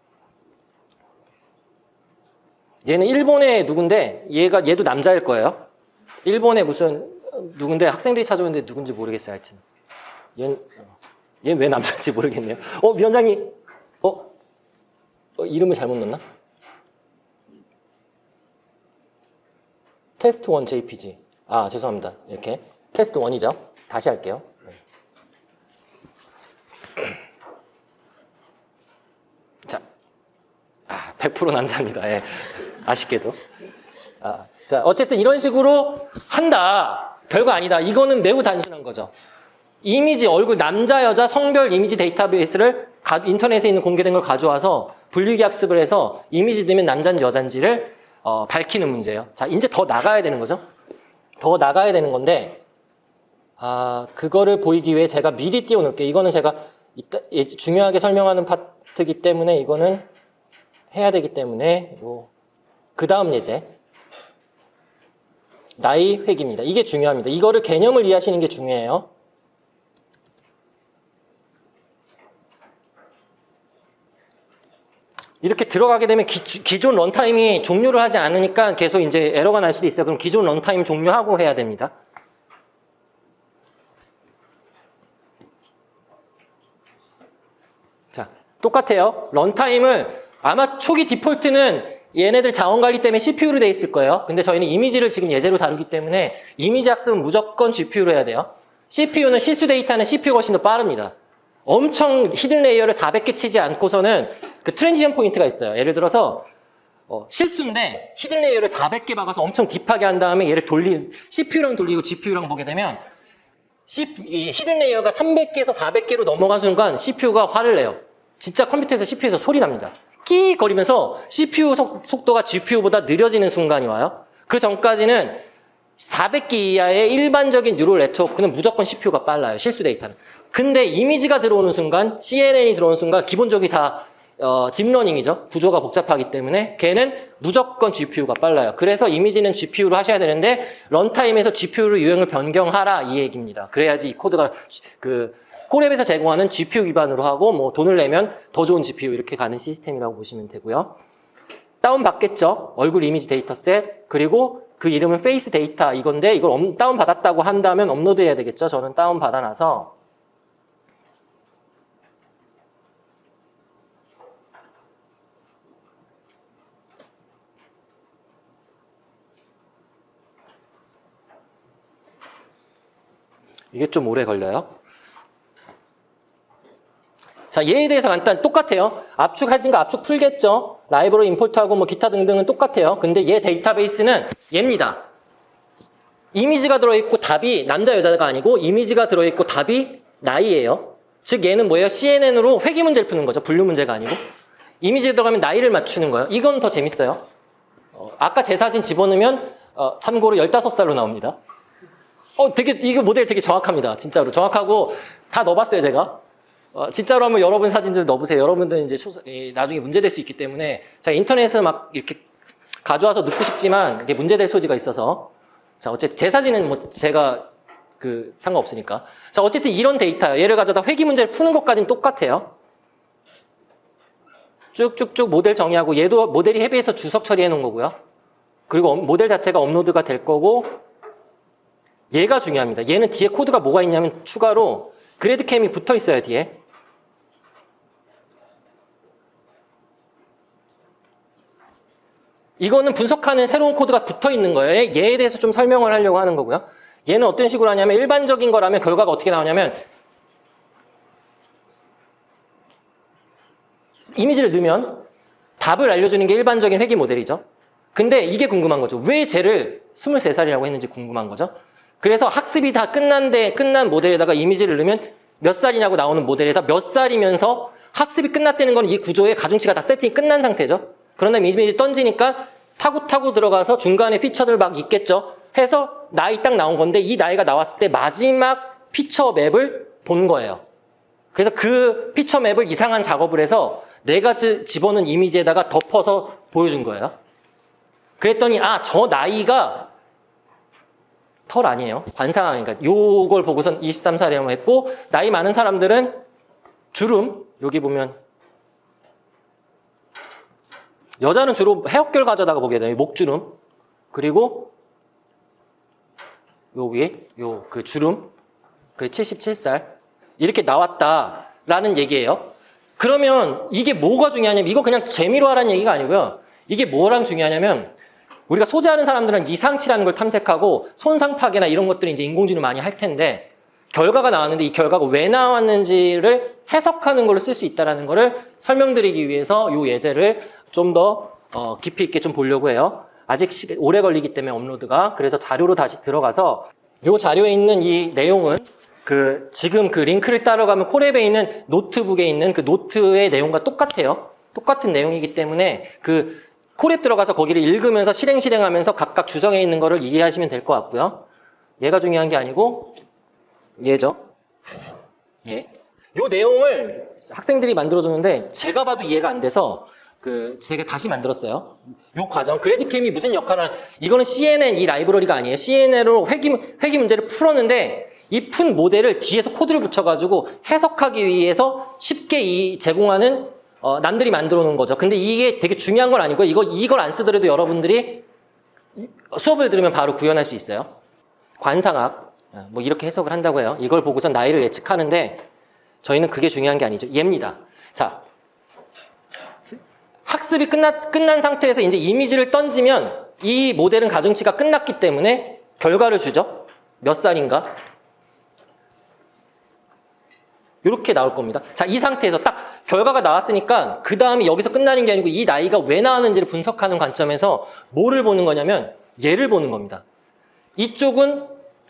얘는 일본의 누군데 얘도 남자일 거예요. 일본의 무슨 누군데 학생들이 찾아오는데 누군지 모르겠어요. 하여튼 얘는 왜 남자인지 모르겠네요. 위원장님 이름을 잘못 넣었나? 테스트1 JPG. 죄송합니다. 이렇게 테스트1이죠. 다시 할게요. 자, 100% 남자입니다. 예. 아쉽게도. 자, 어쨌든 이런 식으로 한다. 별거 아니다. 이거는 매우 단순한 거죠. 이미지, 얼굴, 남자, 여자, 성별 이미지 데이터베이스를 인터넷에 있는 공개된 걸 가져와서 분류기 학습을 해서 이미지 넣으면 남자인지 여자인지를 밝히는 문제예요. 자, 이제 더 나가야 되는 거죠. 더 나가야 되는 건데 그거를 보이기 위해 제가 미리 띄워놓을게요. 이거는 제가 중요하게 설명하는 파트이기 때문에 이거는 해야 되기 때문에 그 다음 예제. 나이 획입니다. 이게 중요합니다. 이거를 개념을 이해하시는 게 중요해요. 이렇게 들어가게 되면 기존 런타임이 종료를 하지 않으니까 계속 이제 에러가 날 수도 있어요. 그럼 기존 런타임 종료하고 해야 됩니다. 자, 똑같아요. 런타임을 아마 초기 디폴트는 얘네들 자원 관리 때문에 CPU로 돼 있을 거예요. 근데 저희는 이미지를 지금 예제로 다루기 때문에 이미지 학습은 무조건 GPU로 해야 돼요. CPU는 실수 데이터는 CPU가 훨씬 더 빠릅니다. 엄청 히든 레이어를 400개 치지 않고서는 그 트랜지션 포인트가 있어요. 예를 들어서 실수인데 히든 레이어를 400개 박아서 엄청 딥하게 한 다음에 얘를 CPU랑 돌리고 GPU랑 보게 되면 이 히든 레이어가 300개에서 400개로 넘어간 순간 CPU가 화를 내요. 진짜 컴퓨터에서 CPU에서 소리 납니다. 끼 거리면서 CPU 속도가 GPU보다 느려지는 순간이 와요. 그 전까지는 400개 이하의 일반적인 뉴럴 네트워크는 무조건 CPU가 빨라요. 실수 데이터는. 근데 이미지가 들어오는 순간, CNN이 들어오는 순간 기본적이 다 딥러닝이죠. 구조가 복잡하기 때문에 걔는 무조건 GPU가 빨라요. 그래서 이미지는 GPU로 하셔야 되는데 런타임에서 GPU로 유형을 변경하라 이 얘기입니다. 그래야지 이 코드가 콜앱에서 제공하는 GPU 기반으로 하고 뭐 돈을 내면 더 좋은 GPU 이렇게 가는 시스템이라고 보시면 되고요. 다운 받겠죠. 얼굴 이미지 데이터셋 그리고 그 이름은 페이스 데이터 이건데 이걸 다운 받았다고 한다면 업로드 해야 되겠죠. 저는 다운 받아놔서 이게 좀 오래 걸려요. 자, 얘에 대해서 간단 똑같아요. 압축하진 거 압축 풀겠죠. 라이브러리 임포트하고 뭐 기타 등등은 똑같아요. 근데 얘 데이터베이스는 얘입니다. 이미지가 들어있고 답이 남자 여자가 아니고 이미지가 들어있고 답이 나이예요. 즉 얘는 뭐예요? CNN으로 회귀 문제를 푸는 거죠. 분류 문제가 아니고. 이미지에 들어가면 나이를 맞추는 거예요. 이건 더 재밌어요. 아까 제 사진 집어넣으면 참고로 15살로 나옵니다. 이거 모델 되게 정확합니다. 진짜로. 정확하고 다 넣어봤어요, 제가. 진짜로 한번 여러분 사진들 넣어보세요. 여러분들은 이제 나중에 문제될 수 있기 때문에 제가 인터넷에서 막 이렇게 가져와서 넣고 싶지만 이게 문제될 소지가 있어서 자, 어쨌든 제 사진은 뭐 제가 상관없으니까. 자, 어쨌든 이런 데이터예요. 얘를 가져다 회귀 문제를 푸는 것까지는 똑같아요. 쭉쭉쭉 모델 정의하고 얘도 모델이 헤비해서 주석 처리해 놓은 거고요. 그리고 모델 자체가 업로드가 될 거고 얘가 중요합니다. 얘는 뒤에 코드가 뭐가 있냐면 추가로 그래드캠이 붙어 있어요, 뒤에. 이거는 분석하는 새로운 코드가 붙어 있는 거예요. 얘에 대해서 좀 설명을 하려고 하는 거고요. 얘는 어떤 식으로 하냐면 일반적인 거라면 결과가 어떻게 나오냐면 이미지를 넣으면 답을 알려주는 게 일반적인 회귀 모델이죠. 근데 이게 궁금한 거죠. 왜 쟤를 23살이라고 했는지 궁금한 거죠. 그래서 학습이 다 끝난 모델에다가 이미지를 넣으면 몇 살이냐고 나오는 모델에다 몇 살이면서 학습이 끝났다는 건 이 구조의 가중치가 다 세팅이 끝난 상태죠. 그런 다음에 이미지 던지니까 타고 들어가서 중간에 피처들 막 있겠죠. 해서 나이 딱 나온 건데 이 나이가 나왔을 때 마지막 피처 맵을 본 거예요. 그래서 그 피처 맵을 이상한 작업을 해서 내가 집어넣은 이미지에다가 덮어서 보여준 거예요. 그랬더니 저 나이가 털 아니에요. 관상학이니까 요걸 보고선 23살이라고 했고 나이 많은 사람들은 주름 여기 보면 여자는 주로 헤어결 가져다가 보게 돼요. 목주름 그리고 여기 그 주름 그 77살 이렇게 나왔다라는 얘기예요. 그러면 이게 뭐가 중요하냐면 이거 그냥 재미로 하라는 얘기가 아니고요. 이게 뭐랑 중요하냐면 우리가 소지하는 사람들은 이상치라는 걸 탐색하고 손상 파괴나 이런 것들을 이제 인공지능 많이 할 텐데 결과가 나왔는데 이 결과가 왜 나왔는지를 해석하는 걸로 쓸 수 있다는 거를 설명드리기 위해서 이 예제를 좀 더 깊이 있게 좀 보려고 해요. 아직 오래 걸리기 때문에 업로드가. 그래서 자료로 다시 들어가서 이 자료에 있는 이 내용은 지금 그 링크를 따라가면 콜앱에 있는 노트북에 있는 그 노트의 내용과 똑같아요. 똑같은 내용이기 때문에 콜앱 들어가서 거기를 읽으면서 실행하면서 각각 주성해 있는 거를 이해하시면 될 것 같고요. 얘가 중요한 게 아니고 얘죠. 예. 요 내용을 학생들이 만들어줬는데 제가 봐도 이해가 안 돼서 제가 다시 만들었어요. 요 과정. 그래디캠이 무슨 역할을 이거는 CNN 이 라이브러리가 아니에요. CNN으로 회귀 문제를 풀었는데 이 푼 모델을 뒤에서 코드를 붙여가지고 해석하기 위해서 쉽게 제공하는 남들이 만들어 놓은 거죠. 근데 이게 되게 중요한 건 아니고요. 이걸 안 쓰더라도 여러분들이 수업을 들으면 바로 구현할 수 있어요. 관상학 뭐 이렇게 해석을 한다고 해요. 이걸 보고서 나이를 예측하는데 저희는 그게 중요한 게 아니죠. 얘입니다. 자, 학습이 끝난 상태에서 이제 이미지를 던지면 이 모델은 가중치가 끝났기 때문에 결과를 주죠. 몇 살인가? 이렇게 나올 겁니다. 자, 이 상태에서 딱 결과가 나왔으니까 그 다음에 여기서 끝나는 게 아니고 이 나이가 왜 나왔는지를 분석하는 관점에서 뭐를 보는 거냐면 얘를 보는 겁니다. 이쪽은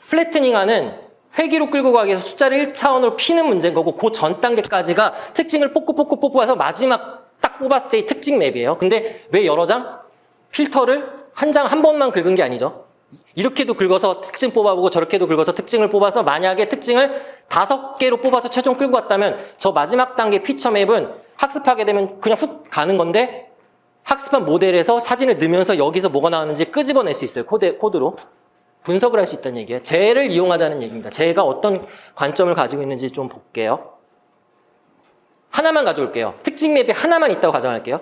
플래트닝하는 회기로 끌고 가기 위해서 숫자를 1차원으로 피는 문제인 거고 그 전 단계까지가 특징을 뽑아서 마지막 딱 뽑았을 때의 특징 맵이에요. 근데 왜 여러 장? 필터를 한 장 한 번만 긁은 게 아니죠. 이렇게도 긁어서 특징 뽑아보고 저렇게도 긁어서 특징을 뽑아서 만약에 특징을 5개로 뽑아서 최종 끌고 왔다면 저 마지막 단계 피처 맵은 학습하게 되면 그냥 훅 가는 건데 학습한 모델에서 사진을 넣으면서 여기서 뭐가 나오는지 끄집어낼 수 있어요. 코드로. 분석을 할 수 있다는 얘기예요. 쟤를 이용하자는 얘기입니다. 쟤가 어떤 관점을 가지고 있는지 좀 볼게요. 하나만 가져올게요. 특징 맵이 하나만 있다고 가정할게요.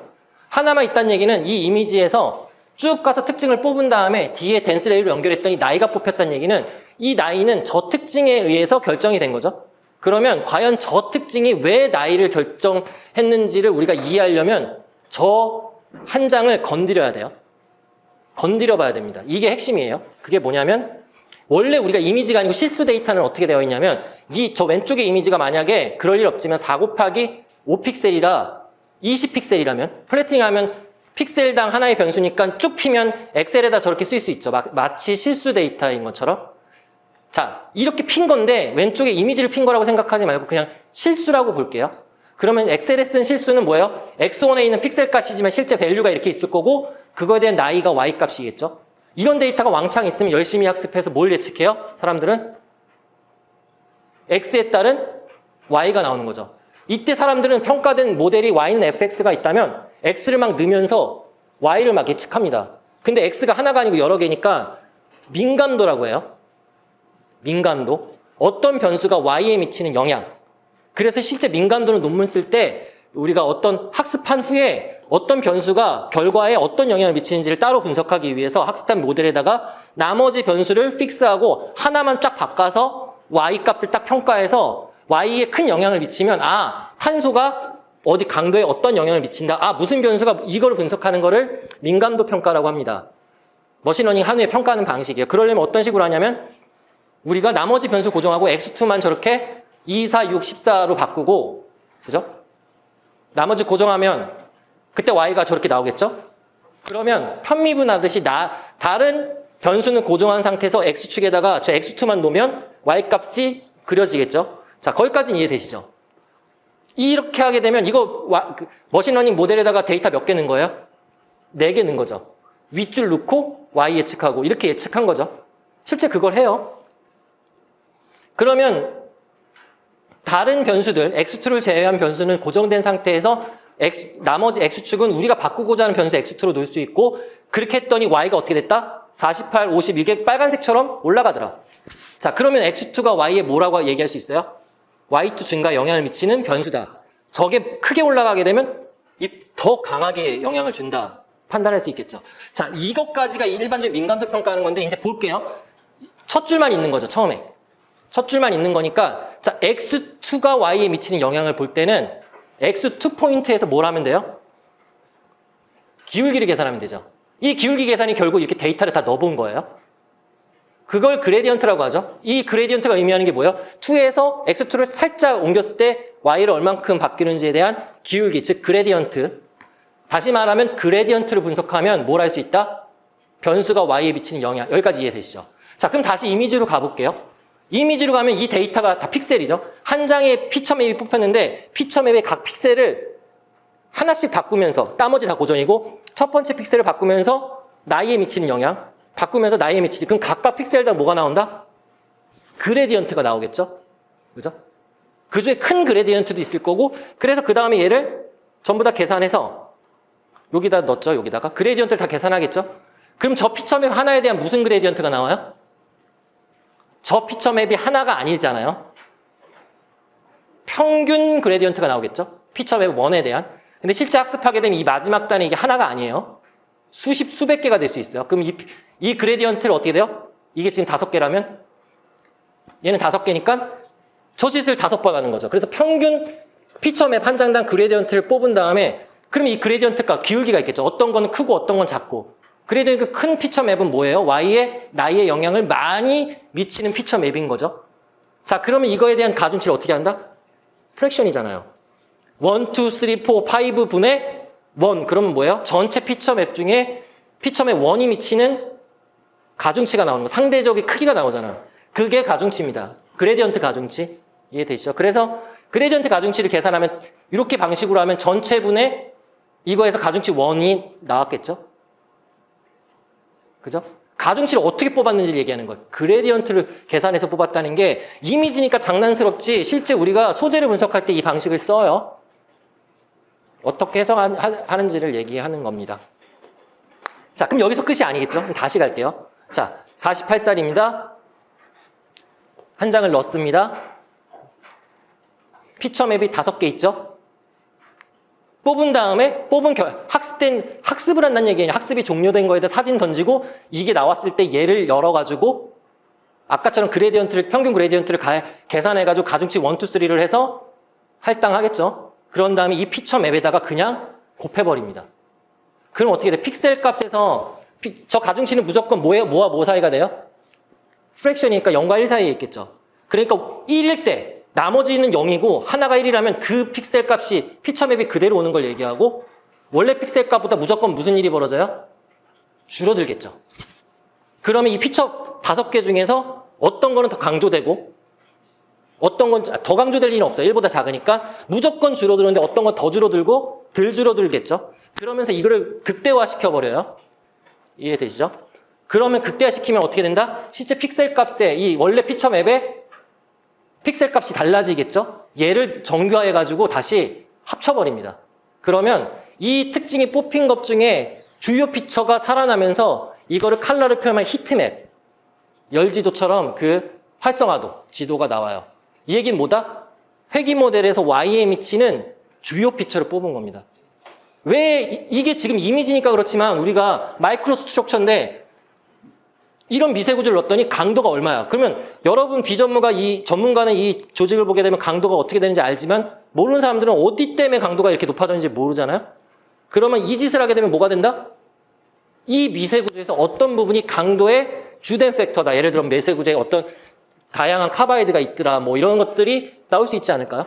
하나만 있다는 얘기는 이 이미지에서 쭉 가서 특징을 뽑은 다음에 뒤에 댄스레이로 연결했더니 나이가 뽑혔다는 얘기는 이 나이는 저 특징에 의해서 결정이 된 거죠. 그러면 과연 저 특징이 왜 나이를 결정했는지를 우리가 이해하려면 저 한 장을 건드려야 돼요. 건드려 봐야 됩니다. 이게 핵심이에요. 그게 뭐냐면 원래 우리가 이미지가 아니고 실수 데이터는 어떻게 되어 있냐면 저 왼쪽의 이미지가 만약에 그럴 일 없지만 4 곱하기 5픽셀이라 20픽셀이라면 플래팅하면 픽셀당 하나의 변수니까 쭉 피면 엑셀에다 저렇게 쓸 수 있죠. 마치 실수 데이터인 것처럼. 자, 이렇게 핀 건데 왼쪽에 이미지를 핀 거라고 생각하지 말고 그냥 실수라고 볼게요. 그러면 엑셀에 쓴 실수는 뭐예요? X1에 있는 픽셀 값이지만 실제 밸류가 이렇게 있을 거고 그거에 대한 나이가 Y 값이겠죠. 이런 데이터가 왕창 있으면 열심히 학습해서 뭘 예측해요? 사람들은 X에 따른 Y가 나오는 거죠. 이때 사람들은 평가된 모델이 Y는 fx가 있다면 X를 막 넣으면서 Y를 막 예측합니다. 근데 X가 하나가 아니고 여러 개니까 민감도라고 해요. 민감도. 어떤 변수가 Y에 미치는 영향. 그래서 실제 민감도는 논문 쓸 때 우리가 어떤 학습한 후에 어떤 변수가 결과에 어떤 영향을 미치는지를 따로 분석하기 위해서 학습한 모델에다가 나머지 변수를 픽스하고 하나만 쫙 바꿔서 Y 값을 딱 평가해서 Y에 큰 영향을 미치면 탄소가 어디 강도에 어떤 영향을 미친다. 무슨 변수가 이걸 분석하는 거를 민감도 평가라고 합니다. 머신러닝 한 후에 평가하는 방식이에요. 그러려면 어떤 식으로 하냐면 우리가 나머지 변수 고정하고 X2만 저렇게 2, 4, 6, 14로 바꾸고 그죠? 나머지 고정하면 그때 Y가 저렇게 나오겠죠? 그러면 편미분하듯이 다른 변수는 고정한 상태에서 X축에다가 저 X2만 놓으면 Y값이 그려지겠죠? 자, 거기까지는 이해되시죠? 이렇게 하게 되면 이거 머신러닝 모델에다가 데이터 몇 개 넣은 거예요? 4개 넣은 거죠. 윗줄 넣고 Y 예측하고 이렇게 예측한 거죠. 실제 그걸 해요. 그러면 다른 변수들, X2를 제외한 변수는 고정된 상태에서 나머지 X축은 우리가 바꾸고자 하는 변수 X2로 놓을 수 있고 그렇게 했더니 Y가 어떻게 됐다? 48, 50 이게 빨간색처럼 올라가더라. 자, 그러면 X2가 Y에 뭐라고 얘기할 수 있어요? Y2 증가에 영향을 미치는 변수다. 저게 크게 올라가게 되면 더 강하게 영향을 준다. 판단할 수 있겠죠. 자, 이것까지가 일반적인 민감도 평가하는 건데 이제 볼게요. 첫 줄만 있는 거죠, 처음에. 첫 줄만 있는 거니까 자, X2가 Y에 미치는 영향을 볼 때는 X2 포인트에서 뭘 하면 돼요? 기울기를 계산하면 되죠. 이 기울기 계산이 결국 이렇게 데이터를 다 넣어본 거예요. 그걸 그레디언트라고 하죠. 이 그레디언트가 의미하는 게 뭐예요? 2에서 X2를 살짝 옮겼을 때 Y를 얼만큼 바뀌는지에 대한 기울기, 즉 그레디언트. 다시 말하면 그레디언트를 분석하면 뭘 할 수 있다? 변수가 Y에 미치는 영향. 여기까지 이해되시죠? 자, 그럼 다시 이미지로 가볼게요. 이미지로 가면 이 데이터가 다 픽셀이죠. 한 장의 피처 맵이 뽑혔는데 피처 맵의 각 픽셀을 하나씩 바꾸면서 나머지 다 고정이고 첫 번째 픽셀을 바꾸면서 나이에 미치는 영향 바꾸면서 나이에 미치지. 그럼 각각 픽셀당 뭐가 나온다? 그레디언트가 나오겠죠. 그죠? 그 중에 큰 그레디언트도 있을 거고 그래서 그 다음에 얘를 전부 다 계산해서 여기다 넣었죠. 여기다가 그레디언트를 다 계산하겠죠. 그럼 저 피처 맵 하나에 대한 무슨 그레디언트가 나와요? 저 피처 맵이 하나가 아니잖아요. 평균 그레디언트가 나오겠죠. 피처 맵 1에 대한. 근데 실제 학습하게 되면 이 마지막 단위 이게 하나가 아니에요. 수백 개가 될 수 있어요. 그럼 이 그레디언트를 어떻게 돼요? 이게 지금 5개라면 얘는 5개니까 저 짓을 5번 하는 거죠. 그래서 평균 피처 맵 한 장당 그레디언트를 뽑은 다음에 그럼 이 그레디언트가 기울기가 있겠죠. 어떤 거는 크고 어떤 건 작고. 그레디언트 큰 피처 맵은 뭐예요? Y에 나이의 영향을 많이 미치는 피처 맵인 거죠. 자, 그러면 이거에 대한 가중치를 어떻게 한다? 프랙션이잖아요. 1, 2, 3, 4, 5 분의 1. 그러면 뭐예요? 전체 피처 맵 중에 피처 맵 1이 미치는 가중치가 나오는 거. 상대적인 크기가 나오잖아요. 그게 가중치입니다. 그레디언트 가중치. 이해되시죠? 그래서 그레디언트 가중치를 계산하면 이렇게 방식으로 하면 전체분의 이거에서 가중치 1이 나왔겠죠? 그죠? 가중치를 어떻게 뽑았는지를 얘기하는 거예요. 그레디언트를 계산해서 뽑았다는 게 이미지니까 장난스럽지 실제 우리가 소재를 분석할 때 이 방식을 써요. 어떻게 해석하는지를 얘기하는 겁니다. 자, 그럼 여기서 끝이 아니겠죠? 그럼 다시 갈게요. 자, 48살입니다. 한 장을 넣습니다. 피처 맵이 5개 있죠? 뽑은 다음에 학습을 한다는 얘기예요. 학습이 종료된 거에다 사진 던지고 이게 나왔을 때 얘를 열어가지고 아까처럼 평균 그레디언트를 계산해가지고 가중치 1, 2, 3를 해서 할당하겠죠. 그런 다음에 이 피처 맵에다가 그냥 곱해버립니다. 그럼 어떻게 돼? 픽셀 값에서 저 가중치는 무조건 뭐와 뭐 사이가 돼요? 프랙션이니까 0과 1 사이에 있겠죠. 그러니까 1일 때 나머지는 0이고 하나가 1이라면 그 픽셀 값이 피처 맵이 그대로 오는 걸 얘기하고 원래 픽셀 값보다 무조건 무슨 일이 벌어져요? 줄어들겠죠. 그러면 이 피처 5개 중에서 어떤 거는 더 강조되고 어떤 건 더 강조될 일은 없어요. 1보다 작으니까 무조건 줄어드는데 어떤 건 더 줄어들고 덜 줄어들겠죠. 그러면서 이거를 극대화시켜버려요. 이해되시죠? 그러면 극대화시키면 어떻게 된다? 실제 픽셀 값에 이 원래 피처 맵에 픽셀 값이 달라지겠죠? 얘를 정교화해가지고 다시 합쳐버립니다. 그러면 이 특징이 뽑힌 것 중에 주요 피처가 살아나면서 이거를 컬러를 표현한 히트맵, 열지도처럼 그 활성화도, 지도가 나와요. 이 얘기는 뭐다? 회귀 모델에서 Y에 미치는 주요 피처를 뽑은 겁니다. 왜 이게 지금 이미지니까 그렇지만 우리가 마이크로 스트럭처인데 이런 미세구조를 넣었더니 강도가 얼마야? 그러면 여러분 전문가는 이 조직을 보게 되면 강도가 어떻게 되는지 알지만 모르는 사람들은 어디 때문에 강도가 이렇게 높아졌는지 모르잖아요? 그러면 이 짓을 하게 되면 뭐가 된다? 이 미세구조에서 어떤 부분이 강도의 주된 팩터다. 예를 들어 미세구조에 어떤 다양한 카바이드가 있더라. 뭐 이런 것들이 나올 수 있지 않을까요?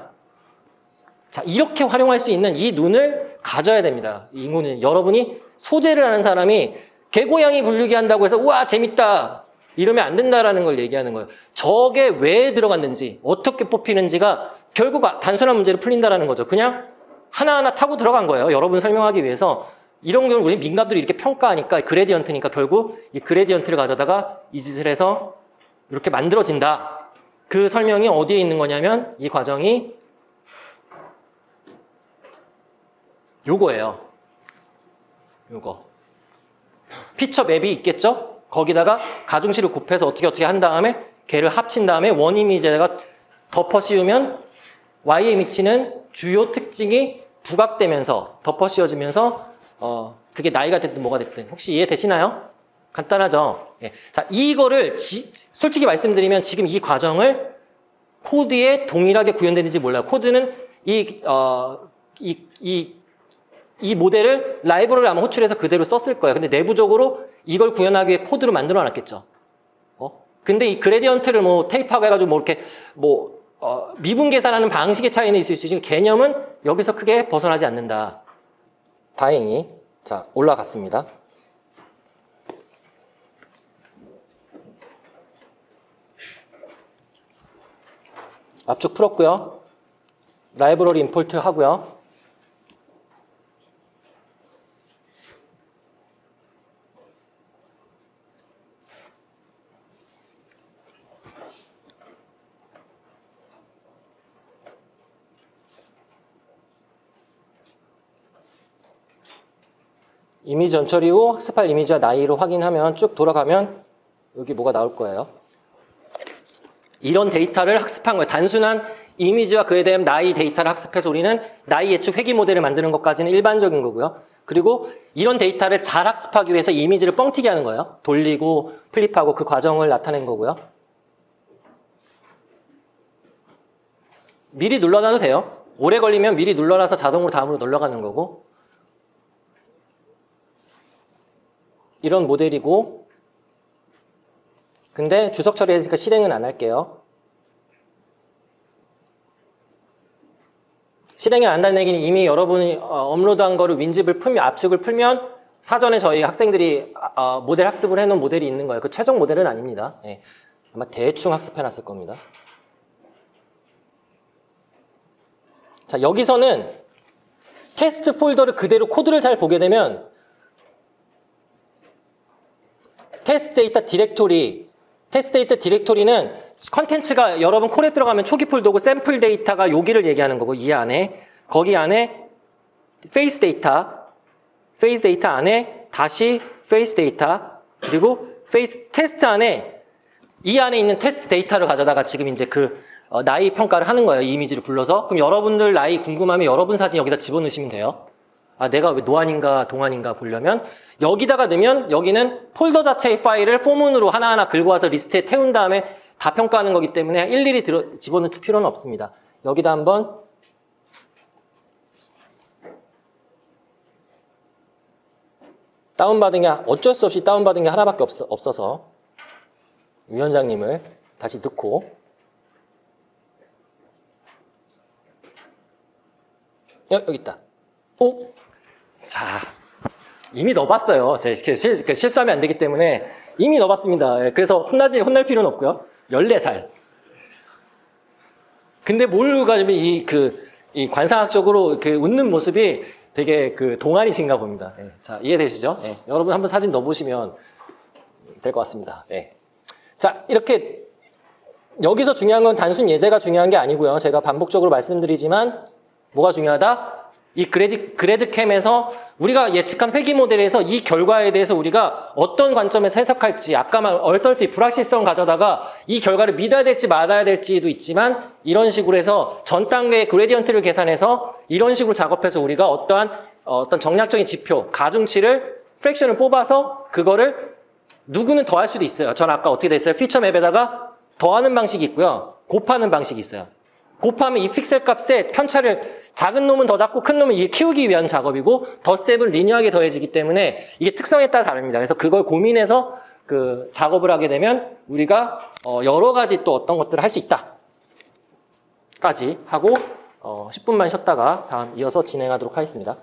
자, 이렇게 활용할 수 있는 이 눈을 가져야 됩니다. 이 눈은 여러분이 소재를 하는 사람이 개고양이 분류기 한다고 해서 우와 재밌다 이러면 안 된다라는 걸 얘기하는 거예요. 저게 왜 들어갔는지 어떻게 뽑히는지가 결국 단순한 문제를 풀린다라는 거죠. 그냥 하나하나 타고 들어간 거예요. 여러분 설명하기 위해서. 이런 경우는 우리 민감들이 이렇게 평가하니까 그레디언트니까 결국 이 그레디언트를 가져다가 이 짓을 해서 이렇게 만들어진다. 그 설명이 어디에 있는 거냐면 이 과정이 요거예요. 요거. 피처 맵이 있겠죠? 거기다가 가중치를 곱해서 어떻게 한 다음에 걔를 합친 다음에 원 이미지에다가 덮어 씌우면 Y에 미치는 주요 특징이 부각되면서 덮어 씌워지면서 그게 나이가 됐든 뭐가 됐든 혹시 이해되시나요? 간단하죠? 예. 자, 이거를 솔직히 말씀드리면 지금 이 과정을 코드에 동일하게 구현되는지 몰라요. 코드는 이 모델을 라이브러리를 아마 호출해서 그대로 썼을 거예요. 근데 내부적으로 이걸 구현하기 위해 코드로 만들어 놨겠죠. 근데 이 그레디언트를 뭐 테이프하고 해가지고 뭐 이렇게 미분 계산하는 방식의 차이는 있을 수 있지만 개념은 여기서 크게 벗어나지 않는다. 다행히. 자, 올라갔습니다. 앞쪽 풀었고요. 라이브러리 임포트 하고요. 이미지 전처리 후 학습할 이미지와 나이로 확인하면 쭉 돌아가면 여기 뭐가 나올 거예요. 이런 데이터를 학습한 거예요. 단순한 이미지와 그에 대한 나이 데이터를 학습해서 우리는 나이 예측 회귀 모델을 만드는 것까지는 일반적인 거고요. 그리고 이런 데이터를 잘 학습하기 위해서 이미지를 뻥튀기 하는 거예요. 돌리고 플립하고 그 과정을 나타낸 거고요. 미리 눌러놔도 돼요. 오래 걸리면 미리 눌러놔서 자동으로 다음으로 넘어가는 거고 이런 모델이고, 근데 주석 처리해서 실행은 안 할게요. 실행이 안 한다는 얘기는 이미 여러분이 업로드한 거를 윈집을 풀면, 압축을 풀면 사전에 저희 학생들이 모델 학습을 해놓은 모델이 있는 거예요. 그 최종 모델은 아닙니다. 예. 아마 대충 학습해놨을 겁니다. 자, 여기서는 테스트 폴더를 그대로 코드를 잘 보게 되면 테스트 데이터 디렉토리는 컨텐츠가 여러분 콜에 들어가면 초기 폴더고 샘플 데이터가 여기를 얘기하는 거고 이 안에 거기 안에 페이스 데이터 안에 다시 페이스 데이터 그리고 페이스 테스트 안에 이 안에 있는 테스트 데이터를 가져다가 지금 이제 그 나이 평가를 하는 거예요. 이 이미지를 불러서. 그럼 여러분들 나이 궁금하면 여러분 사진 여기다 집어넣으시면 돼요. 아, 내가 왜 노안인가 동안인가 보려면 여기다가 넣으면 여기는 폴더 자체의 파일을 포문으로 하나하나 긁어 와서 리스트에 태운 다음에 다 평가하는 거기 때문에 일일이 집어넣을 필요는 없습니다. 여기다 한번 다운받은 게 어쩔 수 없이 다운받은 게 하나밖에 없어서 위원장님을 다시 넣고 여기 있다. 오! 자, 이미 넣어봤어요. 제가 실수하면 안 되기 때문에 이미 넣어봤습니다. 그래서 혼날 필요는 없고요. 14살. 근데 뭘 가지고 이 관상학적으로 그 웃는 모습이 되게 그 동안이신가 봅니다. 네. 자, 이해되시죠? 네. 여러분 한번 사진 넣어보시면 될 것 같습니다. 네. 자, 이렇게 여기서 중요한 건 단순 예제가 중요한 게 아니고요. 제가 반복적으로 말씀드리지만 뭐가 중요하다? 이 그래드캠에서 우리가 예측한 회귀 모델에서 이 결과에 대해서 우리가 어떤 관점에서 해석할지 아까 말 얼설티 불확실성 가져다가 이 결과를 믿어야 될지 말아야 될지도 있지만 이런 식으로 해서 전 단계의 그레디언트를 계산해서 이런 식으로 작업해서 우리가 어떤 정략적인 지표, 가중치를 프랙션을 뽑아서 그거를 누구는 더할 수도 있어요. 전 아까 어떻게 됐어요? 피처 맵에다가 더하는 방식이 있고요. 곱하는 방식이 있어요. 곱하면 이 픽셀 값의 편차를 작은 놈은 더 작고 큰 놈은 이게 키우기 위한 작업이고 덧셈은 리니어하게 더해지기 때문에 이게 특성에 따라 다릅니다. 그래서 그걸 고민해서 그 작업을 하게 되면 우리가 여러 가지 또 어떤 것들을 할 수 있다 까지 하고 10분만 쉬었다가 다음 이어서 진행하도록 하겠습니다.